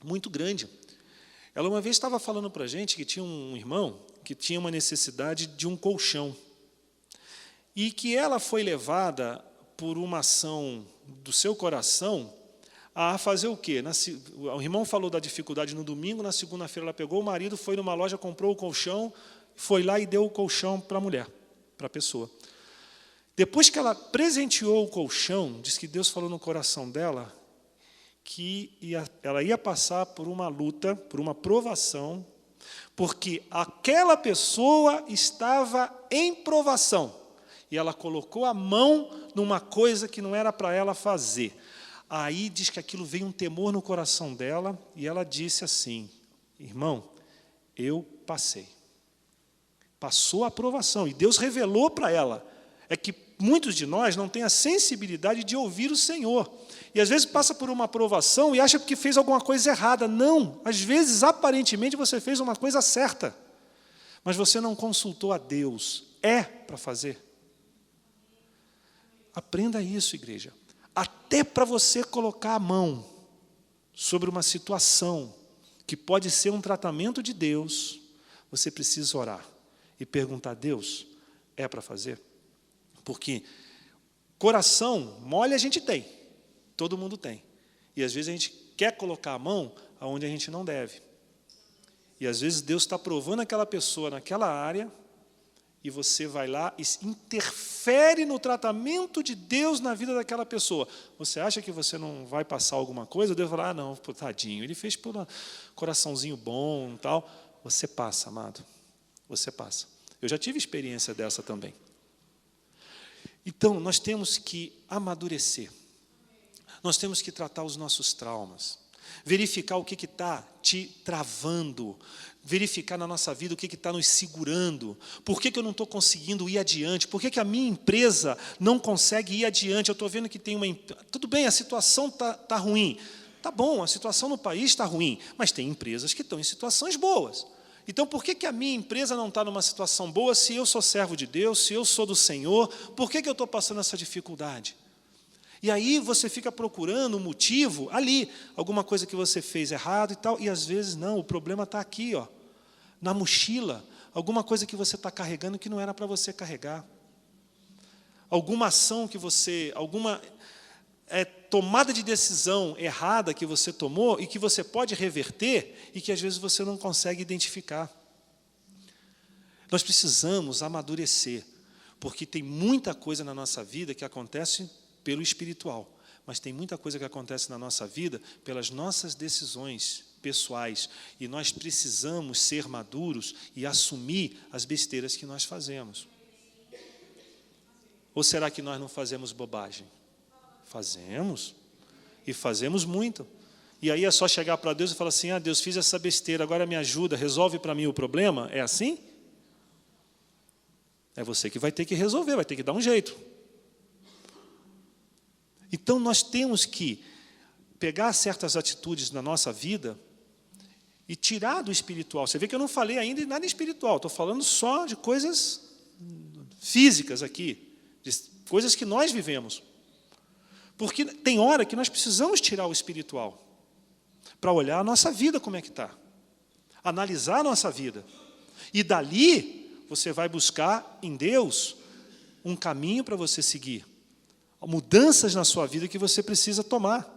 muito grande. Ela uma vez estava falando para a gente que tinha um irmão que tinha uma necessidade de um colchão. E que ela foi levada por uma ação do seu coração a fazer o quê? O irmão falou da dificuldade no domingo, na segunda-feira ela pegou o marido, foi numa loja, comprou o colchão, foi lá e deu o colchão para a mulher, para a pessoa. Depois que ela presenteou o colchão, diz que Deus falou no coração dela que ela ia passar por uma luta, por uma provação, porque aquela pessoa estava em provação, e ela colocou a mão numa coisa que não era para ela fazer. Aí diz que aquilo veio um temor no coração dela, e ela disse assim, irmão, Eu passei. Passou a aprovação. E Deus revelou para ela. É que muitos de nós não têm a sensibilidade de ouvir o Senhor. E às vezes passa por uma aprovação e acha que fez alguma coisa errada. Não. Às vezes, aparentemente, você fez uma coisa certa. Mas você não consultou a Deus. É para fazer. Aprenda isso, igreja. Até para você colocar a mão sobre uma situação que pode ser um tratamento de Deus, você precisa orar e perguntar a Deus, é para fazer? Porque coração mole a gente tem, todo mundo tem. E às vezes a gente quer colocar a mão aonde a gente não deve. E às vezes Deus está provando aquela pessoa naquela área, e você vai lá e interfere no tratamento de Deus na vida daquela pessoa. Você acha que você não vai passar alguma coisa? Deus vai falar, não, pô, tadinho, ele fez por um coraçãozinho bom e tal. Você passa, amado. Você passa. Eu já tive experiência dessa também. Então, nós temos que amadurecer. Nós temos que tratar os nossos traumas. Verificar o que está te travando. Verificar na nossa vida o que está nos segurando. Por que eu não estou conseguindo ir adiante? Por que a minha empresa não consegue ir adiante? Eu estou vendo que tem uma... Tudo bem, a situação está ruim. Tá bom, a situação no país está ruim, mas tem empresas que estão em situações boas. Então, por que a minha empresa não está numa situação boa se eu sou servo de Deus, se eu sou do Senhor? Por que eu estou passando essa dificuldade? E aí você fica procurando um motivo ali, alguma coisa que você fez errado e tal, e às vezes não, o problema está aqui, ó, na mochila, alguma coisa que você está carregando que não era para você carregar. Alguma ação que você, alguma tomada de decisão errada que você tomou e que você pode reverter e que às vezes você não consegue identificar. Nós precisamos amadurecer, porque tem muita coisa na nossa vida que acontece pelo espiritual, mas tem muita coisa que acontece na nossa vida pelas nossas decisões pessoais, e nós precisamos ser maduros e assumir as besteiras que nós fazemos. Ou será que nós não fazemos bobagem? Fazemos, e fazemos muito. E aí é só chegar para Deus e falar assim, Deus, fiz essa besteira, agora me ajuda, resolve para mim o problema? É assim? É você que vai ter que resolver, vai ter que dar um jeito. Então, nós temos que pegar certas atitudes na nossa vida e tirar do espiritual. Você vê que eu não falei ainda de nada espiritual, estou falando só de coisas físicas aqui, de coisas que nós vivemos. Porque tem hora que nós precisamos tirar o espiritual para olhar a nossa vida como é que está, analisar a nossa vida. E dali, você vai buscar em Deus um caminho para você seguir. Mudanças na sua vida que você precisa tomar.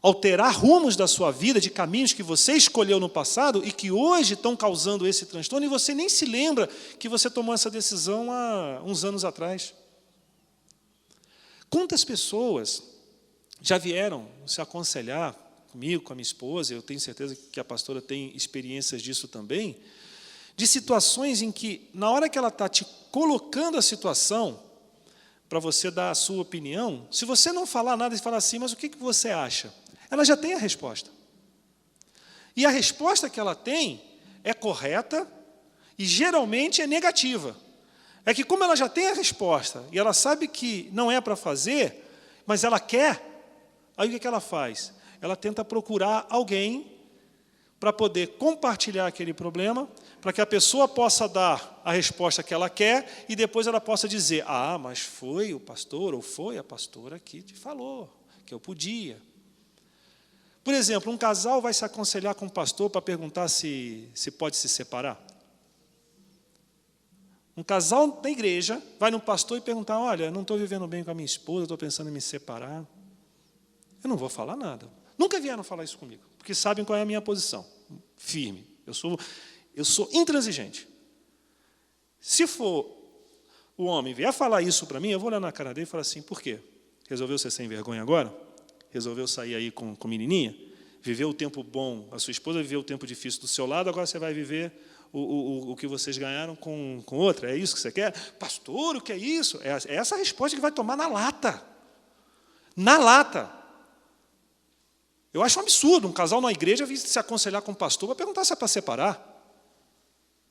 Alterar rumos da sua vida, de caminhos que você escolheu no passado e que hoje estão causando esse transtorno e você nem se lembra que você tomou essa decisão há uns anos atrás. Quantas pessoas já vieram se aconselhar comigo, com a minha esposa, eu tenho certeza que a pastora tem experiências disso também, de situações em que, na hora que ela está te colocando a situação, para você dar a sua opinião, se você não falar nada e falar assim, mas o que você acha? Ela já tem a resposta. E a resposta que ela tem é correta e geralmente é negativa. É que como ela já tem a resposta e ela sabe que não é para fazer, mas ela quer, aí o que ela faz? Ela tenta procurar alguém para poder compartilhar aquele problema, para que a pessoa possa dar a resposta que ela quer e depois ela possa dizer, mas foi o pastor ou foi a pastora que te falou, que eu podia. Por exemplo, um casal vai se aconselhar com o pastor para perguntar se pode se separar. Um casal da igreja vai no pastor e perguntar, olha, não estou vivendo bem com a minha esposa, estou pensando em me separar. Eu não vou falar nada. Nunca vieram falar isso comigo, porque sabem qual é a minha posição, firme. Eu sou intransigente. Se for o homem vier falar isso para mim, eu vou olhar na cara dele e falar assim, por quê? Resolveu ser sem vergonha agora? Resolveu sair aí com menininha? Viveu o tempo bom, a sua esposa viveu o tempo difícil do seu lado, agora você vai viver o que vocês ganharam com outra? É isso que você quer? Pastor, o que é isso? É essa a resposta que vai tomar na lata. Na lata. Eu acho um absurdo um casal na igreja vir se aconselhar com o pastor para perguntar se é para separar.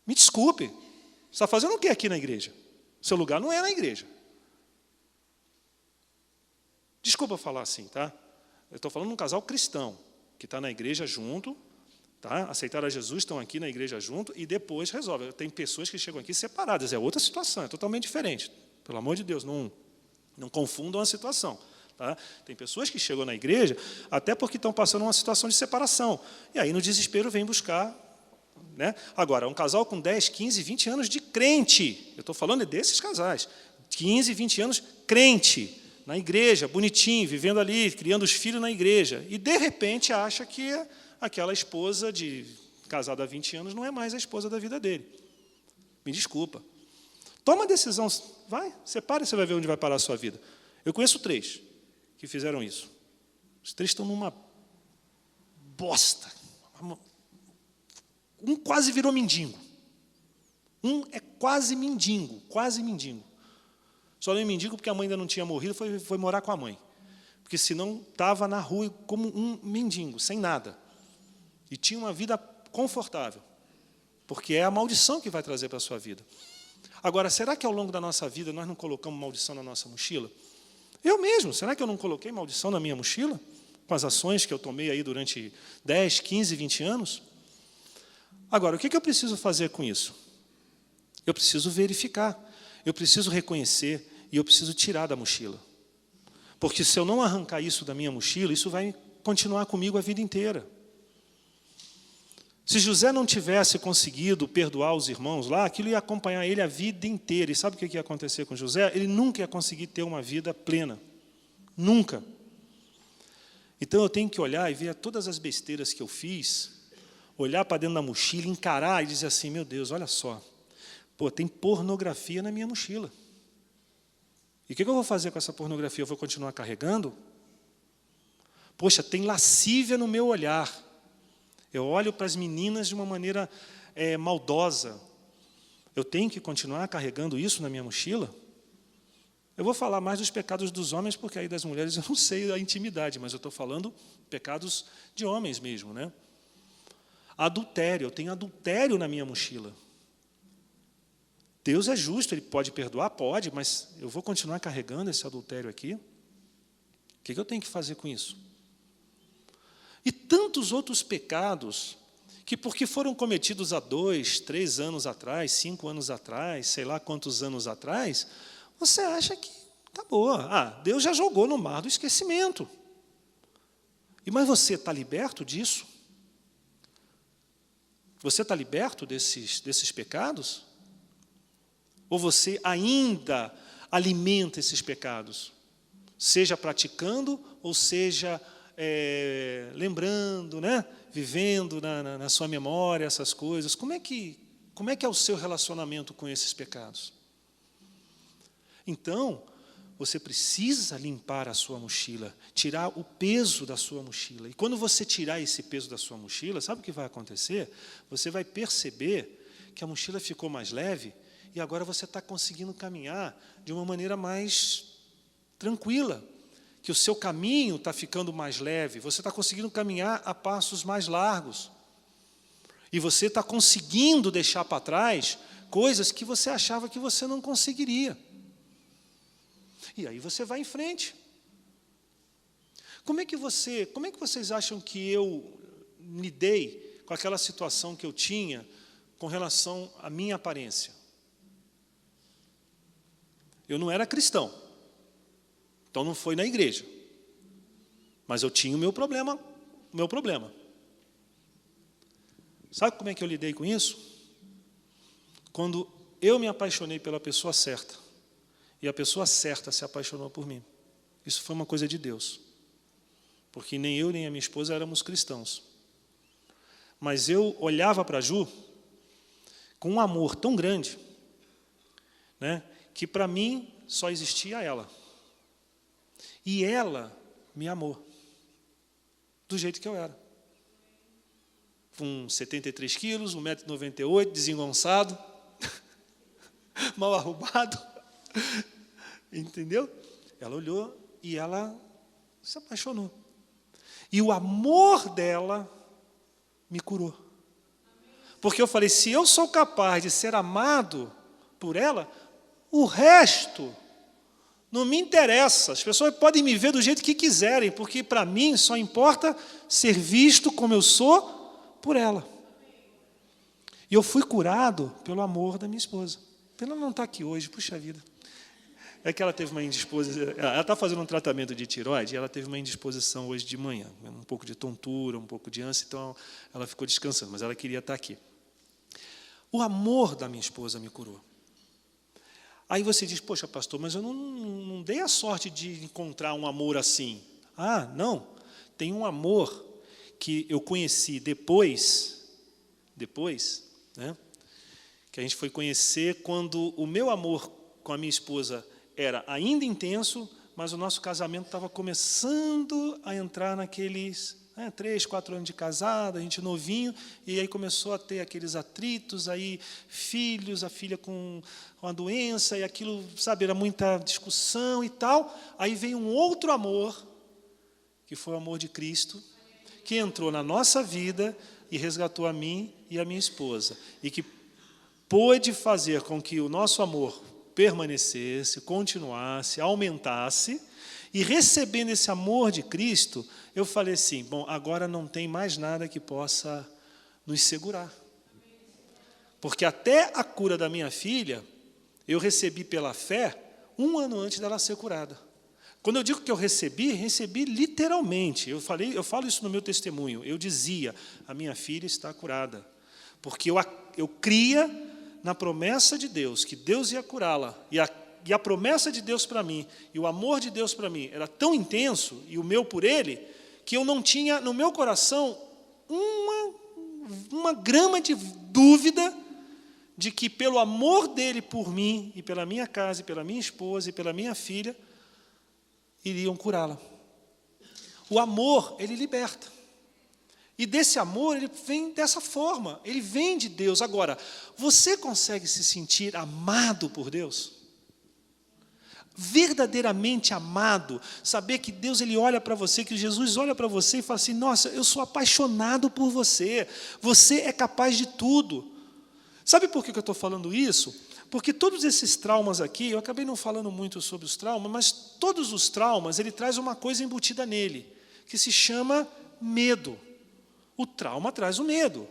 Me desculpe, você está fazendo o que aqui na igreja? Seu lugar não é na igreja. Desculpa falar assim, tá? Eu estou falando de um casal cristão, que está na igreja junto, tá? Aceitaram a Jesus, estão aqui na igreja junto, e depois resolve. Tem pessoas que chegam aqui separadas, é outra situação, é totalmente diferente. Pelo amor de Deus, não confundam a situação. Tá? Tem pessoas que chegam na igreja até porque estão passando uma situação de separação. E aí, no desespero, vem buscar. Né? Agora, um casal com 10, 15, 20 anos de crente. Eu estou falando desses casais. 15, 20 anos crente. Na igreja, bonitinho, vivendo ali, criando os filhos na igreja. E, de repente, acha que aquela esposa casada há 20 anos não é mais a esposa da vida dele. Me desculpa. Toma a decisão. Vai, separa e você vai ver onde vai parar a sua vida. Eu conheço 3 que fizeram isso. Os 3 estão numa bosta. Um quase virou mendigo. Um é quase mendigo, quase mendigo. Só não é mendigo porque a mãe ainda não tinha morrido, foi morar com a mãe. Porque senão estava na rua como um mendigo, sem nada. E tinha uma vida confortável. Porque é a maldição que vai trazer para a sua vida. Agora, será que ao longo da nossa vida nós não colocamos maldição na nossa mochila? Eu mesmo, será que eu não coloquei maldição na minha mochila? Com as ações que eu tomei aí durante 10, 15, 20 anos? Agora, o que eu preciso fazer com isso? Eu preciso verificar. Eu preciso reconhecer e eu preciso tirar da mochila. Porque se eu não arrancar isso da minha mochila, isso vai continuar comigo a vida inteira. Se José não tivesse conseguido perdoar os irmãos lá, aquilo ia acompanhar ele a vida inteira. E sabe o que ia acontecer com José? Ele nunca ia conseguir ter uma vida plena. Nunca. Então eu tenho que olhar e ver todas as besteiras que eu fiz, olhar para dentro da mochila, encarar e dizer assim, meu Deus, olha só. Pô, tem pornografia na minha mochila. E o que eu vou fazer com essa pornografia? Eu vou continuar carregando? Poxa, tem lascívia no meu olhar. Eu olho para as meninas de uma maneira maldosa. Eu tenho que continuar carregando isso na minha mochila? Eu vou falar mais dos pecados dos homens, porque aí das mulheres eu não sei a intimidade, mas eu estou falando pecados de homens mesmo. Né? Adultério, eu tenho adultério na minha mochila. Deus é justo, Ele pode perdoar? Pode, mas eu vou continuar carregando esse adultério aqui? O que eu tenho que fazer com isso? E tantos outros pecados que, porque foram cometidos há 2, 3 anos atrás, 5 anos atrás, sei lá quantos anos atrás, você acha que tá boa. Deus já jogou no mar do esquecimento. Mas você está liberto disso? Você está liberto desses pecados? Ou você ainda alimenta esses pecados? Seja praticando, ou seja lembrando, né? Vivendo na sua memória essas coisas. Como é que é o seu relacionamento com esses pecados? Então, você precisa limpar a sua mochila, tirar o peso da sua mochila. E quando você tirar esse peso da sua mochila, sabe o que vai acontecer? Você vai perceber que a mochila ficou mais leve e agora você está conseguindo caminhar de uma maneira mais tranquila, que o seu caminho está ficando mais leve, você está conseguindo caminhar a passos mais largos. E você está conseguindo deixar para trás coisas que você achava que você não conseguiria. E aí você vai em frente. Como é que vocês acham que eu lidei com aquela situação que eu tinha com relação à minha aparência? Eu não era cristão, então não foi na igreja. Mas eu tinha o meu problema. Sabe como é que eu lidei com isso? Quando eu me apaixonei pela pessoa certa, e a pessoa certa se apaixonou por mim. Isso foi uma coisa de Deus. Porque nem eu nem a minha esposa éramos cristãos. Mas eu olhava para a Ju com um amor tão grande, né, que para mim só existia ela. E ela me amou, do jeito que eu era. Com 73 quilos, 1,98 m, desengonçado, mal arrumado. Entendeu? Ela olhou e ela se apaixonou. E o amor dela me curou. Porque eu falei, se eu sou capaz de ser amado por ela, o resto não me interessa. As pessoas podem me ver do jeito que quiserem, porque para mim só importa ser visto como eu sou por ela. E eu fui curado pelo amor da minha esposa. Pena não estar aqui hoje, puxa vida. É que ela teve uma indisposição, ela está fazendo um tratamento de tireoide, e ela teve uma indisposição hoje de manhã, um pouco de tontura, um pouco de ânsia, então ela ficou descansando, mas ela queria estar aqui. O amor da minha esposa me curou. Aí você diz, poxa, pastor, mas eu não dei a sorte de encontrar um amor assim. Ah, não, tem um amor que eu conheci depois, né, que a gente foi conhecer quando o meu amor com a minha esposa era ainda intenso, mas o nosso casamento estava começando a entrar naqueles 3, 4 anos de casado, a gente novinho, e aí começou a ter aqueles atritos, aí filhos, a filha com a doença, e aquilo, sabe, era muita discussão e tal. Aí veio um outro amor, que foi o amor de Cristo, que entrou na nossa vida e resgatou a mim e a minha esposa, e que pôde fazer com que o nosso amor permanecesse, continuasse, aumentasse, e recebendo esse amor de Cristo, eu falei assim, bom, agora não tem mais nada que possa nos segurar. Porque até a cura da minha filha, eu recebi pela fé 1 ano antes dela ser curada. Quando eu digo que eu recebi literalmente. Eu falo isso no meu testemunho. Eu dizia, a minha filha está curada. Porque eu cria na promessa de Deus, que Deus ia curá-la, e a promessa de Deus para mim, e o amor de Deus para mim, era tão intenso, e o meu por Ele, que eu não tinha no meu coração uma grama de dúvida de que pelo amor dEle por mim, e pela minha casa, e pela minha esposa, e pela minha filha, iriam curá-la. O amor, ele liberta. E desse amor, ele vem dessa forma, ele vem de Deus. Agora, você consegue se sentir amado por Deus? Verdadeiramente amado, saber que Deus ele olha para você, que Jesus olha para você e fala assim, nossa, eu sou apaixonado por você, você é capaz de tudo. Sabe por que eu estou falando isso? Porque todos esses traumas aqui, eu acabei não falando muito sobre os traumas, mas todos os traumas, ele traz uma coisa embutida nele, que se chama medo. O trauma traz o medo.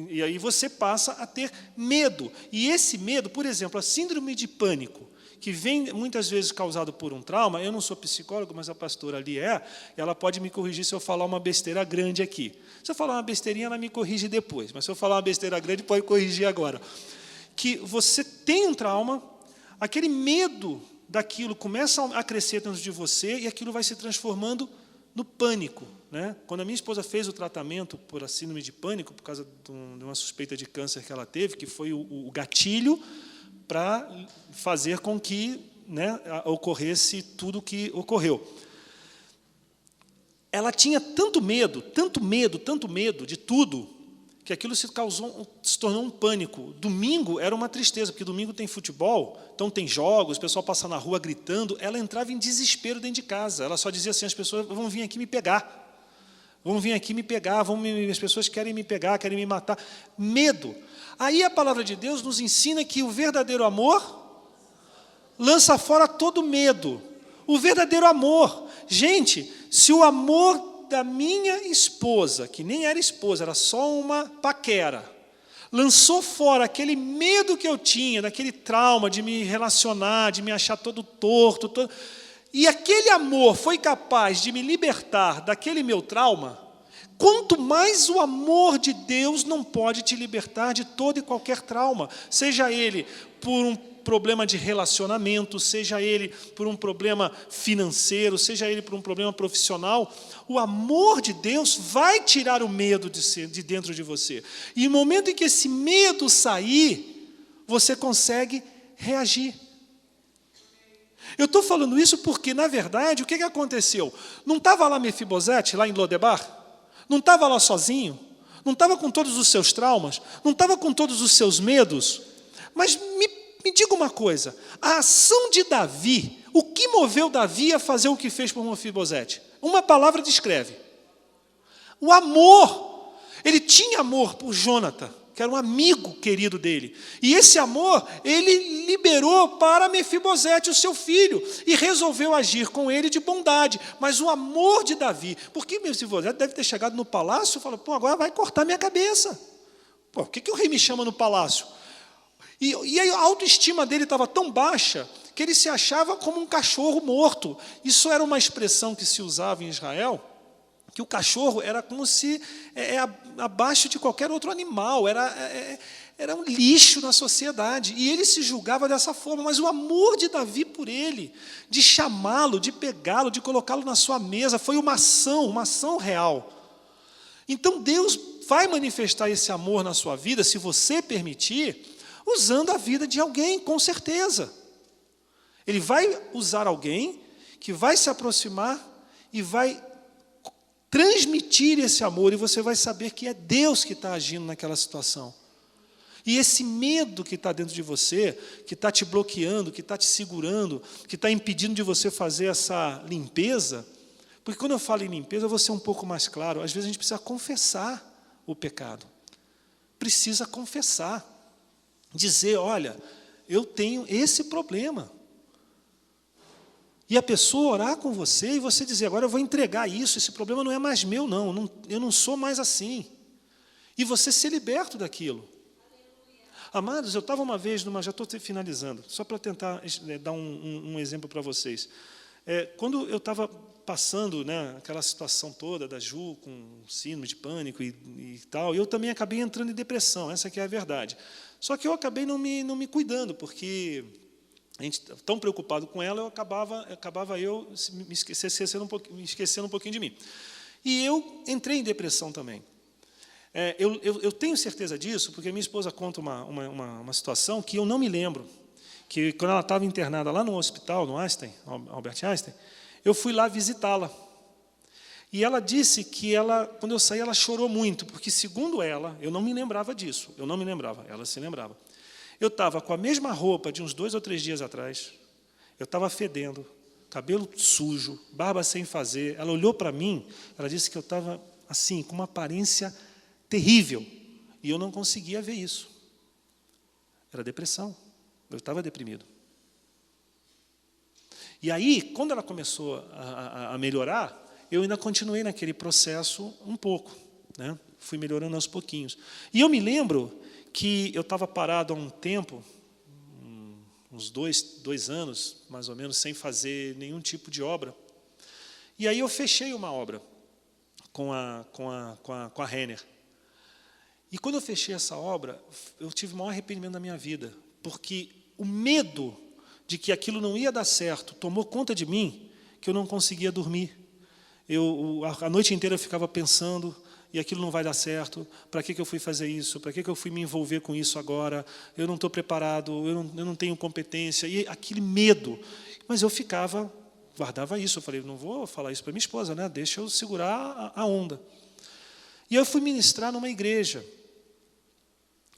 E aí você passa a ter medo. E esse medo, por exemplo, a síndrome de pânico, que vem muitas vezes causado por um trauma, eu não sou psicólogo, mas a pastora ali ela pode me corrigir se eu falar uma besteira grande aqui. Se eu falar uma besteirinha, ela me corrige depois, mas se eu falar uma besteira grande, pode corrigir agora. Que você tem um trauma, aquele medo daquilo começa a crescer dentro de você e aquilo vai se transformando no pânico. Né? Quando a minha esposa fez o tratamento por a síndrome de pânico, por causa de uma suspeita de câncer que ela teve, que foi o gatilho para fazer com que, né, ocorresse tudo o que ocorreu. Ela tinha tanto medo de tudo, que aquilo se tornou um pânico. Domingo era uma tristeza, porque domingo tem futebol, então tem jogos, o pessoal passa na rua gritando. Ela entrava em desespero dentro de casa. Ela só dizia assim, as pessoas vão vir aqui me pegar. Vão vir aqui me pegar, as pessoas querem me pegar, querem me matar. Medo. Aí a palavra de Deus nos ensina que o verdadeiro amor lança fora todo medo. O verdadeiro amor. Gente, se o amor da minha esposa, que nem era esposa, era só uma paquera, lançou fora aquele medo que eu tinha, daquele trauma de me relacionar, de me achar todo torto, e aquele amor foi capaz de me libertar daquele meu trauma, quanto mais o amor de Deus não pode te libertar de todo e qualquer trauma, seja ele por um problema de relacionamento, seja ele por um problema financeiro, seja ele por um problema profissional. O amor de Deus vai tirar o medo de dentro de você. E no momento em que esse medo sair, você consegue reagir. Eu estou falando isso porque, na verdade, o que aconteceu? Não estava lá Mefibosete, lá em Lodebar? Não estava lá sozinho? Não estava com todos os seus traumas? Não estava com todos os seus medos? Mas me diga uma coisa, a ação de Davi, o que moveu Davi a fazer o que fez por Mefibosete? Uma palavra descreve. O amor. Ele tinha amor por Jonathan, que era um amigo querido dele. E esse amor, ele liberou para Mefibosete, o seu filho, e resolveu agir com ele de bondade. Mas o amor de Davi, porque Mefibosete deve ter chegado no palácio e falou, pô, agora vai cortar minha cabeça. Pô, por que o rei me chama no palácio? E a autoestima dele estava tão baixa que ele se achava como um cachorro morto. Isso era uma expressão que se usava em Israel, que o cachorro era como se abaixo de qualquer outro animal, era um lixo na sociedade. E ele se julgava dessa forma, mas o amor de Davi por ele, de chamá-lo, de pegá-lo, de colocá-lo na sua mesa, foi uma ação real. Então Deus vai manifestar esse amor na sua vida, se você permitir, usando a vida de alguém, com certeza. Ele vai usar alguém que vai se aproximar e vai transmitir esse amor, e você vai saber que é Deus que está agindo naquela situação. E esse medo que está dentro de você, que está te bloqueando, que está te segurando, que está impedindo de você fazer essa limpeza, porque quando eu falo em limpeza, eu vou ser um pouco mais claro, às vezes a gente precisa confessar o pecado. Precisa confessar. Dizer, olha, eu tenho esse problema. E a pessoa orar com você e você dizer, agora eu vou entregar isso, esse problema não é mais meu, não, eu não sou mais assim. E você ser liberto daquilo. Amados, eu estava uma vez já estou finalizando, só para tentar dar um exemplo para vocês. Quando eu estava passando, né, aquela situação toda da Ju, com síndrome de pânico e tal, eu também acabei entrando em depressão, essa que é a verdade. Só que eu acabei não me cuidando, porque a gente tão preocupado com ela, eu acabava me esquecendo um pouquinho de mim. E eu entrei em depressão também. Eu tenho certeza disso, porque minha esposa conta uma situação que eu não me lembro, que quando ela estava internada lá no hospital, no Einstein, Albert Einstein, eu fui lá visitá-la. E ela disse que quando eu saí, ela chorou muito, porque, segundo ela, eu não me lembrava disso, eu não me lembrava, ela se lembrava. Eu estava com a mesma roupa de uns 2 ou 3 dias atrás, eu estava fedendo, cabelo sujo, barba sem fazer. Ela olhou para mim, ela disse que eu estava assim, com uma aparência terrível, e eu não conseguia ver isso. Era depressão, eu estava deprimido. E aí, quando ela começou a melhorar, eu ainda continuei naquele processo um pouco, né? Fui melhorando aos pouquinhos. E eu me lembro que eu estava parado há um tempo, uns 2 anos, mais ou menos, sem fazer nenhum tipo de obra. E aí eu fechei uma obra com a Renner. E quando eu fechei essa obra, eu tive o maior arrependimento da minha vida, porque o medo de que aquilo não ia dar certo tomou conta de mim, que eu não conseguia dormir. A noite inteira eu ficava pensando, e aquilo não vai dar certo, para que eu fui fazer isso, para que eu fui me envolver com isso agora, eu não estou preparado, eu não tenho competência, e aquele medo. Mas eu guardava isso, eu falei, não vou falar isso para minha esposa, né? Deixa eu segurar a onda. E eu fui ministrar numa igreja.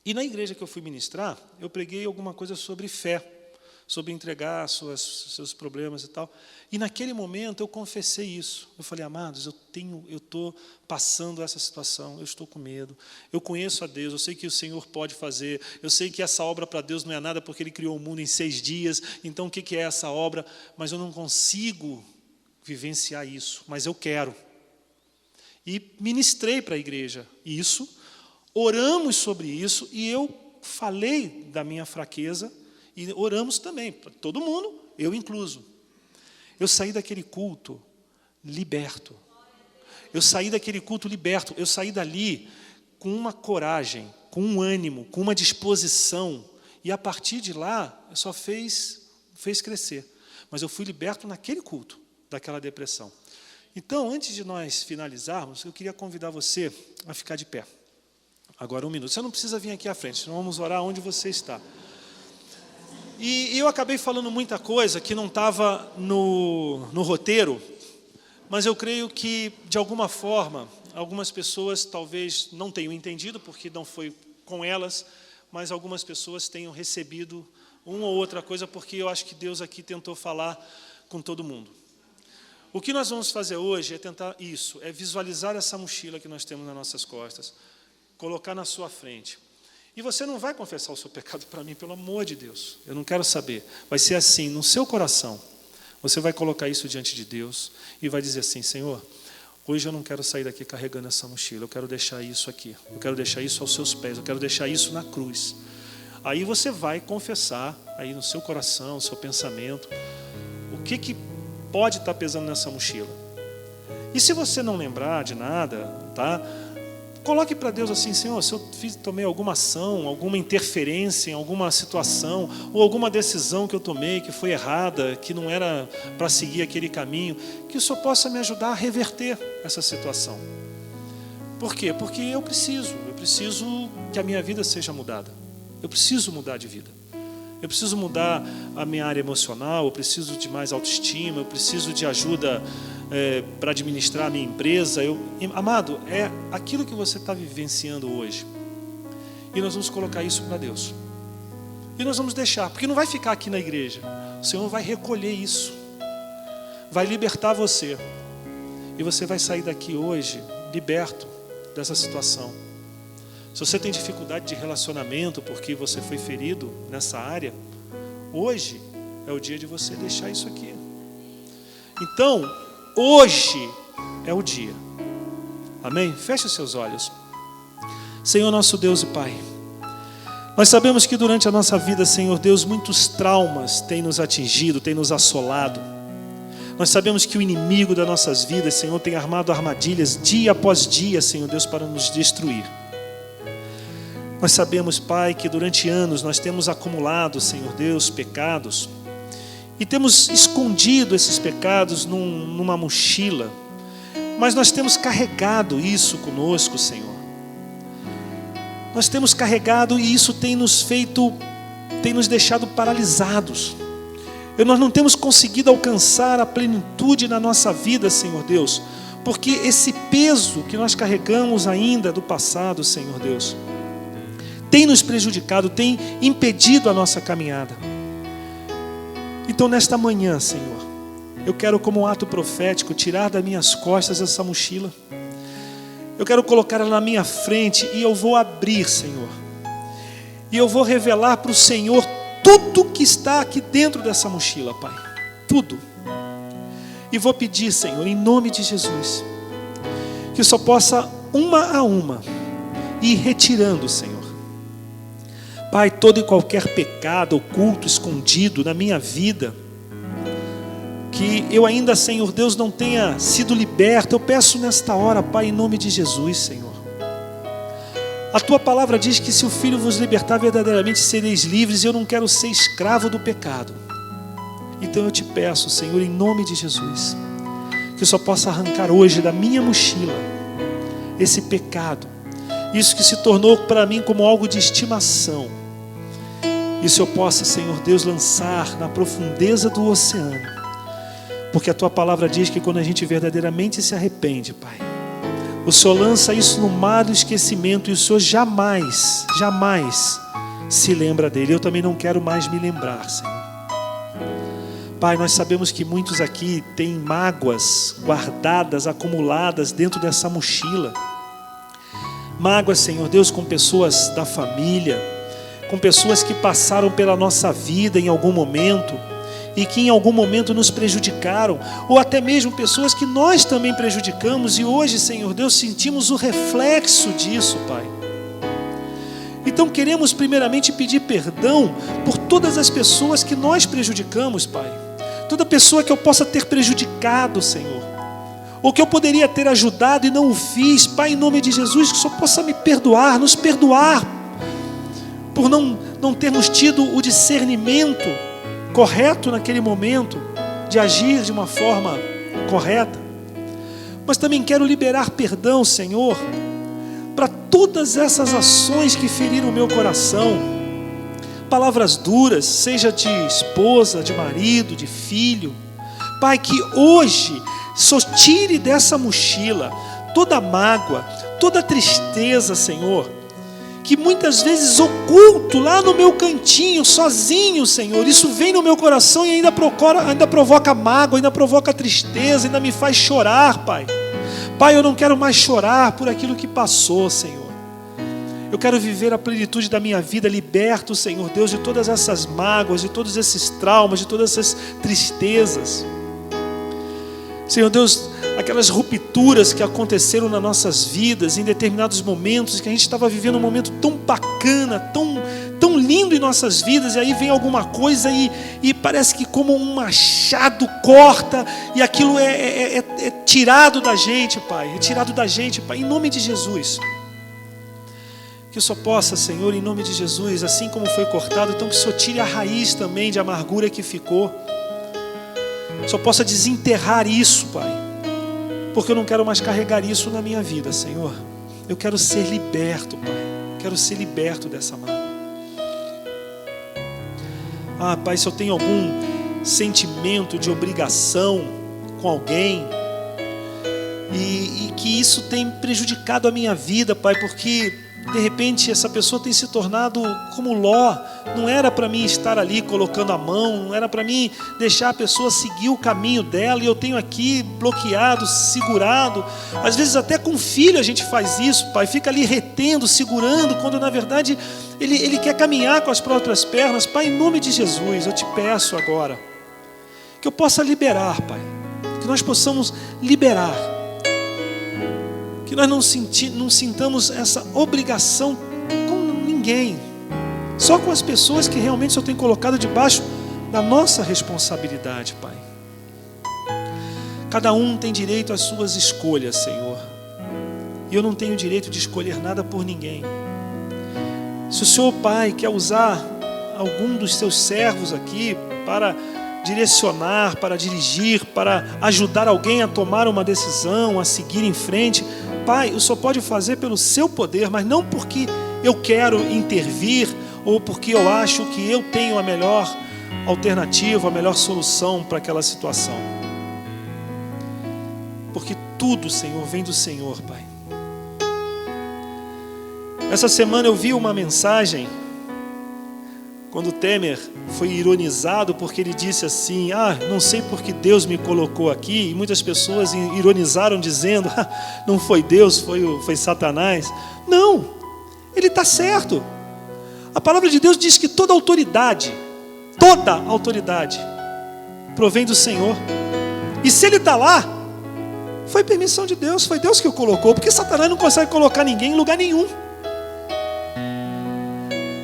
E na igreja que eu fui ministrar, eu preguei alguma coisa sobre fé, sobre entregar seus problemas e tal. E naquele momento eu confessei isso. Eu falei, amados, eu estou passando essa situação, eu estou com medo. Eu conheço a Deus, eu sei que o Senhor pode fazer. Eu sei que essa obra para Deus não é nada porque Ele criou o mundo em 6 dias. Então o que é essa obra? Mas eu não consigo vivenciar isso, mas eu quero. E ministrei para a igreja isso, oramos sobre isso, e eu falei da minha fraqueza, e oramos também, para todo mundo, eu incluso. Eu saí daquele culto liberto. Eu saí daquele culto liberto. Eu saí dali com uma coragem, com um ânimo, com uma disposição. E a partir de lá, só fez crescer. Mas eu fui liberto naquele culto, daquela depressão. Então, antes de nós finalizarmos, eu queria convidar você a ficar de pé. Agora 1 minuto. Você não precisa vir aqui à frente, senão vamos orar onde você está. E eu acabei falando muita coisa que não estava no roteiro, mas eu creio que, de alguma forma, algumas pessoas talvez não tenham entendido, porque não foi com elas, mas algumas pessoas tenham recebido uma ou outra coisa, porque eu acho que Deus aqui tentou falar com todo mundo. O que nós vamos fazer hoje é tentar isso, é visualizar essa mochila que nós temos nas nossas costas, colocar na sua frente. E você não vai confessar o seu pecado para mim, pelo amor de Deus. Eu não quero saber. Vai ser assim, no seu coração. Você vai colocar isso diante de Deus e vai dizer assim: Senhor, hoje eu não quero sair daqui carregando essa mochila. Eu quero deixar isso aqui. Eu quero deixar isso aos seus pés. Eu quero deixar isso na cruz. Aí você vai confessar aí no seu coração, no seu pensamento, o que pode estar pesando nessa mochila. E se você não lembrar de nada, tá? Coloque para Deus assim: Senhor, se eu tomei alguma ação, alguma interferência em alguma situação, ou alguma decisão que eu tomei que foi errada, que não era para seguir aquele caminho, que o Senhor possa me ajudar a reverter essa situação. Por quê? Porque eu preciso que a minha vida seja mudada. Eu preciso mudar de vida. Eu preciso mudar a minha área emocional, eu preciso de mais autoestima, eu preciso de ajuda para administrar a minha empresa. Amado, é aquilo que você está vivenciando hoje. E nós vamos colocar isso para Deus. E nós vamos deixar, porque não vai ficar aqui na igreja. O Senhor vai recolher isso. Vai libertar você. E você vai sair daqui hoje liberto dessa situação. Se você tem dificuldade de relacionamento porque você foi ferido nessa área, hoje é o dia de você deixar isso aqui. Então, hoje é o dia. Amém? Feche os seus olhos. Senhor nosso Deus e Pai, nós sabemos que durante a nossa vida, Senhor Deus, muitos traumas têm nos atingido, têm nos assolado. Nós sabemos que o inimigo das nossas vidas, Senhor, tem armado armadilhas dia após dia, Senhor Deus, para nos destruir. Nós sabemos, Pai, que durante anos nós temos acumulado, Senhor Deus, pecados, e temos escondido esses pecados numa mochila, mas nós temos carregado isso conosco, Senhor. Nós temos carregado e isso tem nos deixado paralisados. Nós não temos conseguido alcançar a plenitude na nossa vida, Senhor Deus, porque esse peso que nós carregamos ainda do passado, Senhor Deus, tem nos prejudicado, tem impedido a nossa caminhada. Então nesta manhã, Senhor, eu quero, como um ato profético, tirar das minhas costas essa mochila. Eu quero colocar ela na minha frente e eu vou abrir, Senhor. E eu vou revelar para o Senhor tudo que está aqui dentro dessa mochila, Pai. Tudo. E vou pedir, Senhor, em nome de Jesus, que o Senhor possa, uma a uma, ir retirando, Senhor. Pai, todo e qualquer pecado oculto, escondido na minha vida, que eu ainda, Senhor Deus, não tenha sido liberto, eu peço nesta hora, Pai, em nome de Jesus, Senhor. A Tua palavra diz que se o Filho vos libertar, verdadeiramente sereis livres, e eu não quero ser escravo do pecado. Então eu te peço, Senhor, em nome de Jesus, que eu só possa arrancar hoje da minha mochila esse pecado, isso que se tornou para mim como algo de estimação. Isso eu possa, Senhor Deus, lançar na profundeza do oceano, porque a Tua palavra diz que quando a gente verdadeiramente se arrepende, Pai, o Senhor lança isso no mar do esquecimento, e o Senhor jamais, jamais se lembra dele. Eu também não quero mais me lembrar, Senhor. Pai, nós sabemos que muitos aqui têm mágoas guardadas, acumuladas dentro dessa mochila. Mágoas, Senhor Deus, com pessoas da família, com pessoas que passaram pela nossa vida em algum momento e que em algum momento nos prejudicaram, ou até mesmo pessoas que nós também prejudicamos e hoje, Senhor Deus, sentimos o reflexo disso, Pai. Então queremos primeiramente pedir perdão por todas as pessoas que nós prejudicamos, Pai. Toda pessoa que eu possa ter prejudicado, Senhor, ou que eu poderia ter ajudado e não o fiz, Pai, em nome de Jesus, que o Senhor possa me perdoar, nos perdoar, por não termos tido o discernimento correto naquele momento, de agir de uma forma correta. Mas também quero liberar perdão, Senhor, para todas essas ações que feriram o meu coração, palavras duras, seja de esposa, de marido, de filho. Pai, que hoje só tire dessa mochila toda mágoa, toda tristeza, Senhor, que muitas vezes oculto lá no meu cantinho, sozinho, Senhor. Isso vem no meu coração e ainda provoca mágoa, ainda provoca tristeza, ainda me faz chorar, Pai. Pai, eu não quero mais chorar por aquilo que passou, Senhor. Eu quero viver a plenitude da minha vida, liberto, Senhor Deus, de todas essas mágoas, de todos esses traumas, de todas essas tristezas. Senhor Deus, aquelas rupturas que aconteceram nas nossas vidas em determinados momentos, que a gente estava vivendo um momento tão bacana, tão lindo em nossas vidas, e aí vem alguma coisa e parece que como um machado corta, e aquilo é tirado da gente, Pai, em nome de Jesus. Que o Senhor possa, Senhor, em nome de Jesus, assim como foi cortado, então que o Senhor tire a raiz também de amargura que ficou. Que o Senhor possa desenterrar isso, Pai, porque eu não quero mais carregar isso na minha vida, Senhor. Eu quero ser liberto, Pai, quero ser liberto dessa mágoa. Pai, se eu tenho algum sentimento de obrigação com alguém, e que isso tem prejudicado a minha vida, Pai, porque de repente essa pessoa tem se tornado como Ló. Não era para mim estar ali colocando a mão, não era para mim deixar a pessoa seguir o caminho dela, e eu tenho aqui bloqueado, segurado. Às vezes até com filho a gente faz isso, Pai, fica ali retendo, segurando, quando na verdade ele quer caminhar com as próprias pernas. Pai, em nome de Jesus, eu te peço agora que eu possa liberar, Pai, que nós possamos liberar, que nós não sintamos essa obrigação com ninguém, só com as pessoas que realmente o Senhor tem colocado debaixo da nossa responsabilidade, Pai. Cada um tem direito às suas escolhas, Senhor, e eu não tenho direito de escolher nada por ninguém. Se o Senhor, Pai, quer usar algum dos seus servos aqui para direcionar, para dirigir, para ajudar alguém a tomar uma decisão, a seguir em frente, Pai, o Senhor pode fazer pelo seu poder, mas não porque eu quero intervir ou porque eu acho que eu tenho a melhor alternativa, a melhor solução para aquela situação. Porque tudo, Senhor, vem do Senhor, Pai. Essa semana eu vi uma mensagem, quando o Temer foi ironizado, porque ele disse assim: não sei porque Deus me colocou aqui, e muitas pessoas ironizaram dizendo: não foi Deus, foi Satanás. Não, ele está certo. A palavra de Deus diz que toda autoridade provém do Senhor, e se ele está lá, foi permissão de Deus, foi Deus que o colocou, porque Satanás não consegue colocar ninguém em lugar nenhum.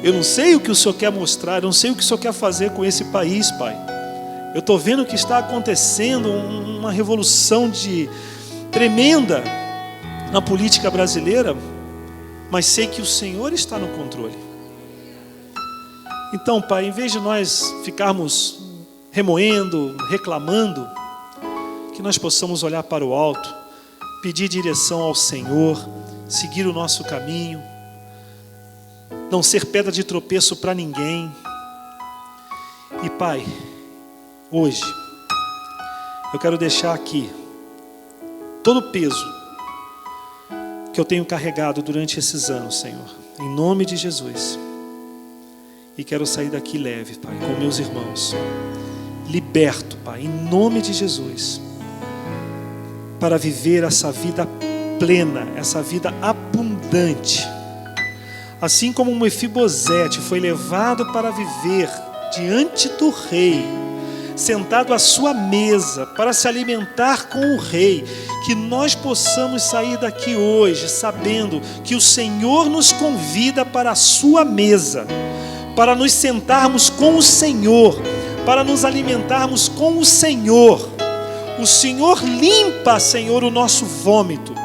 Eu não sei o que o Senhor quer mostrar, eu não sei o que o Senhor quer fazer com esse país, Pai. Eu estou vendo que está acontecendo uma revolução tremenda na política brasileira, mas sei que o Senhor está no controle. Então, Pai, em vez de nós ficarmos remoendo, reclamando, que nós possamos olhar para o alto, pedir direção ao Senhor, seguir o nosso caminho, não ser pedra de tropeço para ninguém. E Pai, hoje eu quero deixar aqui todo o peso que eu tenho carregado durante esses anos, Senhor, em nome de Jesus. E quero sair daqui leve, Pai, com meus irmãos, liberto, Pai, em nome de Jesus, para viver essa vida plena, essa vida abundante. Assim como Mefibosete foi levado para viver diante do rei, sentado à sua mesa, para se alimentar com o rei, que nós possamos sair daqui hoje sabendo que o Senhor nos convida para a sua mesa, para nos sentarmos com o Senhor, para nos alimentarmos com o Senhor. O Senhor limpa, Senhor, o nosso vômito.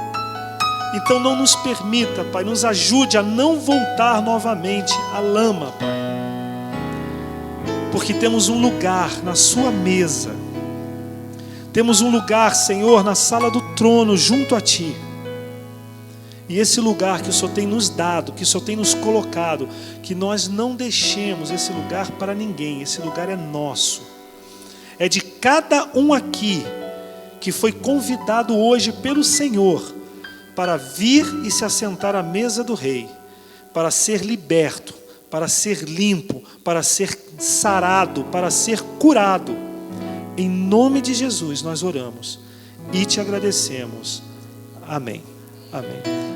Então não nos permita, Pai, nos ajude a não voltar novamente à lama, Pai. Porque temos um lugar na sua mesa. Temos um lugar, Senhor, na sala do trono, junto a Ti. E esse lugar que o Senhor tem nos dado, que o Senhor tem nos colocado, que nós não deixemos esse lugar para ninguém. Esse lugar é nosso. É de cada um aqui que foi convidado hoje pelo Senhor para vir e se assentar à mesa do rei, para ser liberto, para ser limpo, para ser sarado, para ser curado. Em nome de Jesus nós oramos e te agradecemos. Amém. Amém.